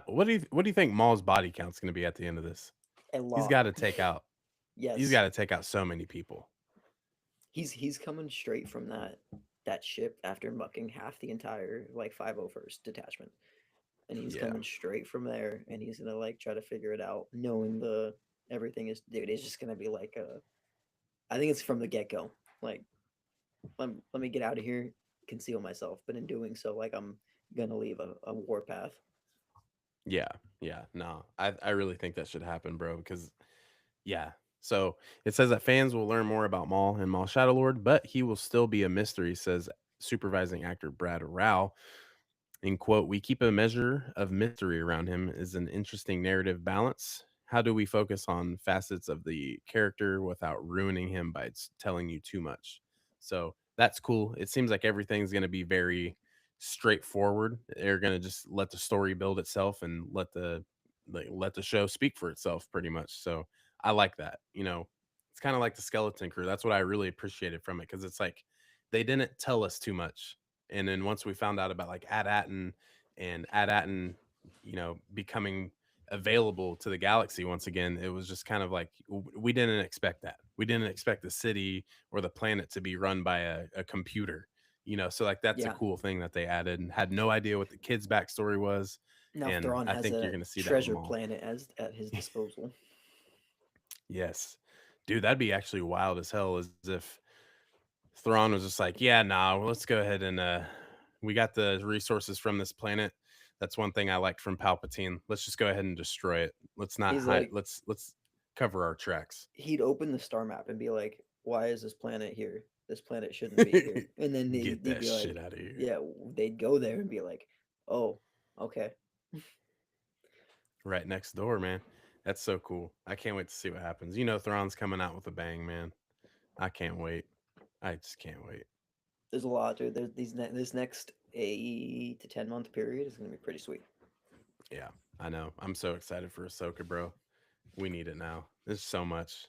Speaker 1: What do you think Maul's body count's going to be at the end of this?
Speaker 2: A
Speaker 1: He's
Speaker 2: lot.
Speaker 1: got to take out. He's
Speaker 2: Yes,
Speaker 1: got to take out so many people.
Speaker 2: he's coming straight from that ship after mucking half the entire like 501st detachment, and he's
Speaker 1: Yeah,
Speaker 2: coming straight from there, and he's gonna like try to figure it out, knowing the everything is dude. It's just gonna be like I think it's from the get go. Like let me get out of here, conceal myself, but in doing so, like I'm gonna leave a warpath.
Speaker 1: yeah, yeah. No, I really think that should happen, bro. Because yeah. So it says that fans will learn more about Maul and Maul Shadow Lord, but he will still be a mystery. Says supervising actor Brad Rao. In quote, we keep a measure of mystery around him is an interesting narrative balance. How do we focus on facets of the character without ruining him by telling you too much? So that's cool. It seems like everything's going to be very straightforward. They're going to just let the story build itself and let the show speak for itself pretty much. So I like that. You know, it's kind of like the Skeleton Crew. That's what I really appreciated from it because it's like they didn't tell us too much, and then once we found out about like Ad-Atten, you know, becoming available to the galaxy once again, it was just kind of like we didn't expect that. We didn't expect the city or the planet to be run by a computer, you know. So like that's a
Speaker 2: Yeah.
Speaker 1: cool thing that they added, and had no idea what the kid's backstory was.
Speaker 2: Now
Speaker 1: And
Speaker 2: Thrawn
Speaker 1: I
Speaker 2: has
Speaker 1: think you're
Speaker 2: a
Speaker 1: gonna see that with
Speaker 2: treasure
Speaker 1: Maul.
Speaker 2: planet as at his disposal.
Speaker 1: Yes, dude, that'd be actually wild as hell. As if Thrawn was just like, yeah, nah, well, let's go ahead and we got the resources from this planet. That's one thing I liked from Palpatine. Let's just go ahead and destroy it. Let's not
Speaker 2: He's
Speaker 1: hide.
Speaker 2: like
Speaker 1: Let's cover our tracks.
Speaker 2: he'd open the star map and be like, "Why is this planet here? This planet shouldn't be here." And then
Speaker 1: Get
Speaker 2: they'd
Speaker 1: that
Speaker 2: be
Speaker 1: shit
Speaker 2: like,
Speaker 1: out of here.
Speaker 2: "Yeah," they'd go there and be like, "Oh, okay."
Speaker 1: Right next door, man. That's so cool. I can't wait to see what happens. You know, Thrawn's coming out with a bang, man. I can't wait. I just can't wait.
Speaker 2: There's a lot, dude. This next 8 to 10 month period is gonna be pretty sweet.
Speaker 1: Yeah, I know. I'm so excited for Ahsoka, bro. We need it now. There's so much.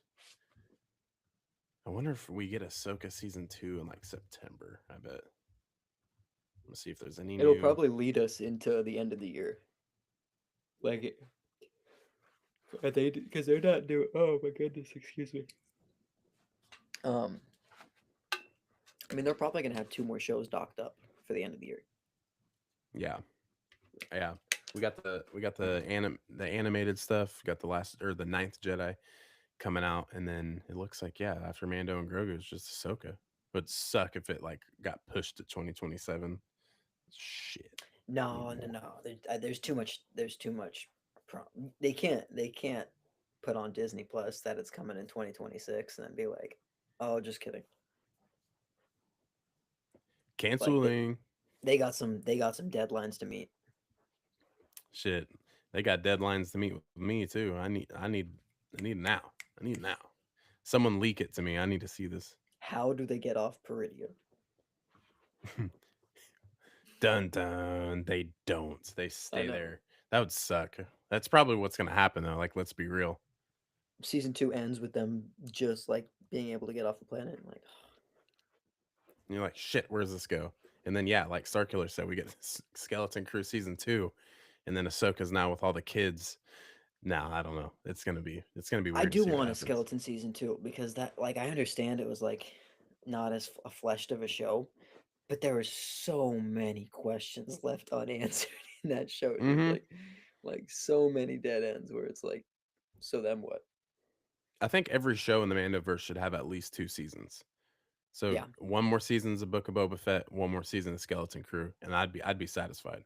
Speaker 1: I wonder if we get Ahsoka season 2 in like September. I bet. Let's see if there's any
Speaker 2: It'll
Speaker 1: new.
Speaker 2: probably lead us into the end of the year. Like, they because they're not doing. Oh my goodness, excuse me. Um, I mean, they're probably gonna have two more shows docked up for the end of the year.
Speaker 1: Yeah, yeah. We got the animated stuff. Got the last or the ninth Jedi coming out, and then it looks like yeah, after Mando and Grogu, it's just Ahsoka. Would suck if it like got pushed to 2027. Shit. Need
Speaker 2: No, no,
Speaker 1: more.
Speaker 2: no. There's too much. There's too much. They can't put on Disney Plus that it's coming in 2026 and then be like, oh, just kidding. Like
Speaker 1: Canceling.
Speaker 2: they got some deadlines to meet.
Speaker 1: Shit. They got deadlines to meet with me too. I need now. I need now. Someone leak it to me. I need to see this.
Speaker 2: How do they get off Peridia?
Speaker 1: Dun dun. They don't. They
Speaker 2: I
Speaker 1: stay
Speaker 2: know.
Speaker 1: there. That would suck. That's probably what's gonna happen though. Like, let's be real.
Speaker 2: Season 2 ends with them just like being able to get off the planet and like
Speaker 1: And you're like, shit, where's this go? And then yeah, like Starkiller said, we get Skeleton Crew season 2, and then Ahsoka's now with all the kids. Now I don't know. It's gonna be
Speaker 2: I
Speaker 1: weird to
Speaker 2: do
Speaker 1: see what
Speaker 2: want a
Speaker 1: happens.
Speaker 2: Skeleton season 2 because that like I understand it was like not as a fleshed of a show, but there were so many questions left unanswered in that show, dude.
Speaker 1: Hmm.
Speaker 2: Like so many dead ends where it's like, so then what?
Speaker 1: I think every show in the Mandoverse should have at least 2 seasons. So
Speaker 2: Yeah,
Speaker 1: one more season's a Book of Boba Fett, one more season of Skeleton Crew, and I'd be satisfied.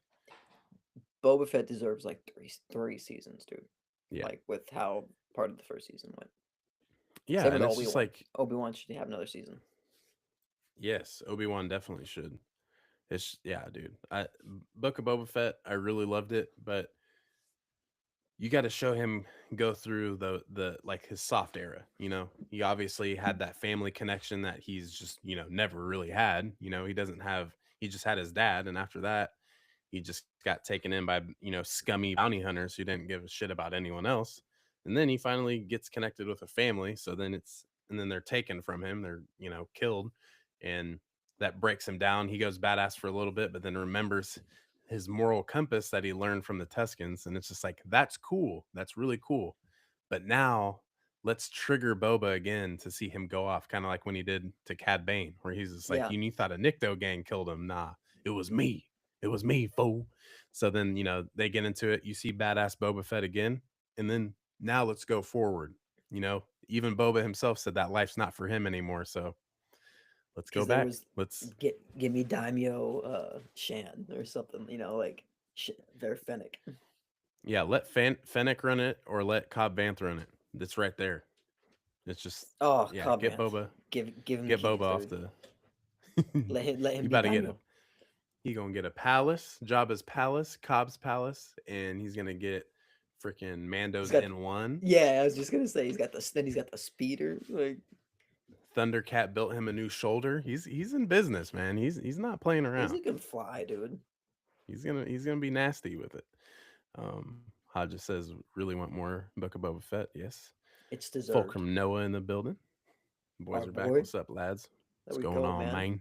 Speaker 2: Boba Fett deserves like three seasons, dude.
Speaker 1: Yeah.
Speaker 2: Like with how part of the first season went.
Speaker 1: Yeah,
Speaker 2: Same with
Speaker 1: and it's
Speaker 2: Obi
Speaker 1: just
Speaker 2: Wan.
Speaker 1: like,
Speaker 2: Obi Wan should have another season.
Speaker 1: yes, Obi-Wan definitely should. It's yeah, dude. Book of Boba Fett, I really loved it, but you got to show him go through the like his soft era, you know. He obviously had that family connection that he's just, never really had. He doesn't have he just had his dad, and after that, he just got taken in by, scummy bounty hunters who didn't give a shit about anyone else. And then he finally gets connected with a family, so then they're taken from him, they're, killed, and that breaks him down. He goes badass for a little bit, but then remembers his moral compass that he learned from the Tuscans, and it's just like, that's cool. That's really cool. But now let's trigger Boba again to see him go off, kind of like when he did to Cad Bane, where he's just like,
Speaker 2: Yeah,
Speaker 1: you thought a Nikto gang killed him. Nah, it was me. It was me, fool. So then, they get into it. You see badass Boba Fett again. And then now let's go forward. Even Boba himself said that life's not for him anymore. So let's go
Speaker 2: because there
Speaker 1: back.
Speaker 2: was
Speaker 1: Let's,
Speaker 2: give me Daimyo Shan or something, like their Fennec.
Speaker 1: yeah, let Fennec run it or let Cobb Vanth run it. That's right there. It's just,
Speaker 2: Oh,
Speaker 1: yeah,
Speaker 2: Cobb Vanth. Give him the
Speaker 1: get Boba
Speaker 2: keys,
Speaker 1: off
Speaker 2: dude.
Speaker 1: the,
Speaker 2: Let him
Speaker 1: you
Speaker 2: be
Speaker 1: about to get
Speaker 2: Daimyo.
Speaker 1: a, he gonna get a palace, Jabba's palace, Cobb's palace, and he's gonna get freaking
Speaker 2: He's
Speaker 1: Mando's
Speaker 2: got
Speaker 1: N1.
Speaker 2: yeah, I was just gonna say he's got the speeder. Like
Speaker 1: Thundercat built him a new shoulder. He's in business, man. He's not playing
Speaker 2: he's
Speaker 1: around.
Speaker 2: a good fly, dude.
Speaker 1: He's gonna be nasty with it. Hodges says really want more Book of Boba Fett. Yes.
Speaker 2: It's deserved.
Speaker 1: Fulcrum Noah in the building. Boys
Speaker 2: Our
Speaker 1: are back.
Speaker 2: boy.
Speaker 1: What's up, lads?
Speaker 2: There
Speaker 1: What's
Speaker 2: we
Speaker 1: going
Speaker 2: go,
Speaker 1: on,
Speaker 2: man.
Speaker 1: man?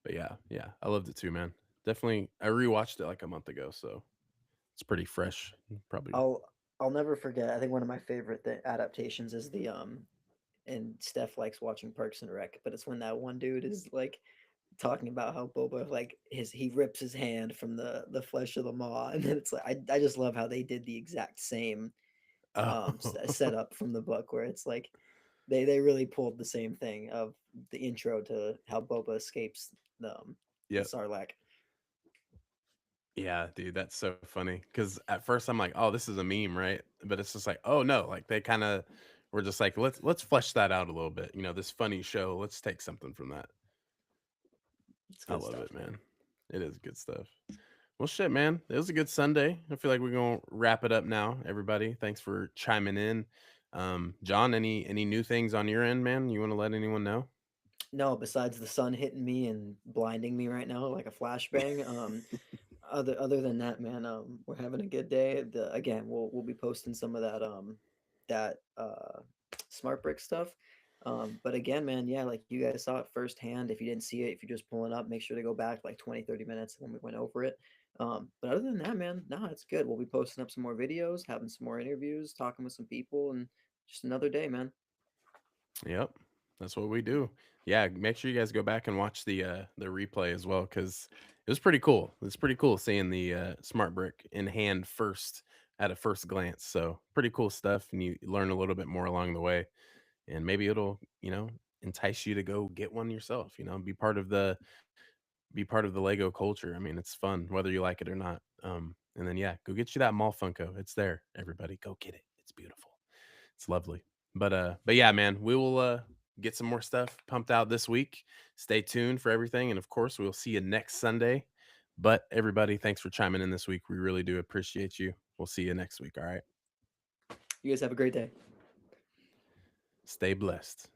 Speaker 1: But yeah, I loved it too, man. Definitely, I rewatched it like a month ago, so it's pretty fresh. Probably.
Speaker 2: I'll I'll never forget. I think one of my favorite adaptations is the and Steph likes watching Parks and Rec, but it's when that one dude is like talking about how Boba like he rips his hand from the flesh of the maw, and then it's like I just love how they did the exact same
Speaker 1: Oh,
Speaker 2: setup from the book where it's like they really pulled the same thing of the intro to how Boba escapes the
Speaker 1: yep.
Speaker 2: Sarlacc.
Speaker 1: Yeah, dude, that's so funny. Because at first I'm like, oh, this is a meme, right? But it's just like, oh no, like they kind of were just like, let's flesh that out a little bit. This funny show. Let's take something from that.
Speaker 2: It's
Speaker 1: I
Speaker 2: good
Speaker 1: love
Speaker 2: stuff,
Speaker 1: it,
Speaker 2: man.
Speaker 1: man. It is good stuff. Well, shit, man. It was a good Sunday. I feel like we're gonna wrap it up now. Everybody, thanks for chiming in. John, any new things on your end, man? You want to let anyone know?
Speaker 2: No, besides the sun hitting me and blinding me right now like a flashbang, other than that, man, we're having a good day. Again, we'll be posting some of that smart brick stuff. But again, man, yeah, like you guys saw it firsthand. If you didn't see it, if you're just pulling up, make sure to go back like 20, 30 minutes when we went over it. But other than that, man, no, it's good. We'll be posting up some more videos, having some more interviews, talking with some people, and just another day, man.
Speaker 1: Yep, that's what we do. Yeah, make sure you guys go back and watch the replay as well because it was pretty cool. It's pretty cool seeing the smart brick in hand first at a first glance. So pretty cool stuff, and you learn a little bit more along the way, and maybe it'll entice you to go get one yourself. Be part of the Lego culture. I mean, it's fun whether you like it or not. And then yeah, go get you that mall Funko. It's there. Everybody, go get it. It's beautiful. It's lovely. But yeah, man, we will get some more stuff pumped out this week. Stay tuned for everything, and of course, we'll see you next Sunday. But everybody, thanks for chiming in this week. We really do appreciate you. We'll see you next week. All right.
Speaker 2: You guys have a great day.
Speaker 1: Stay blessed.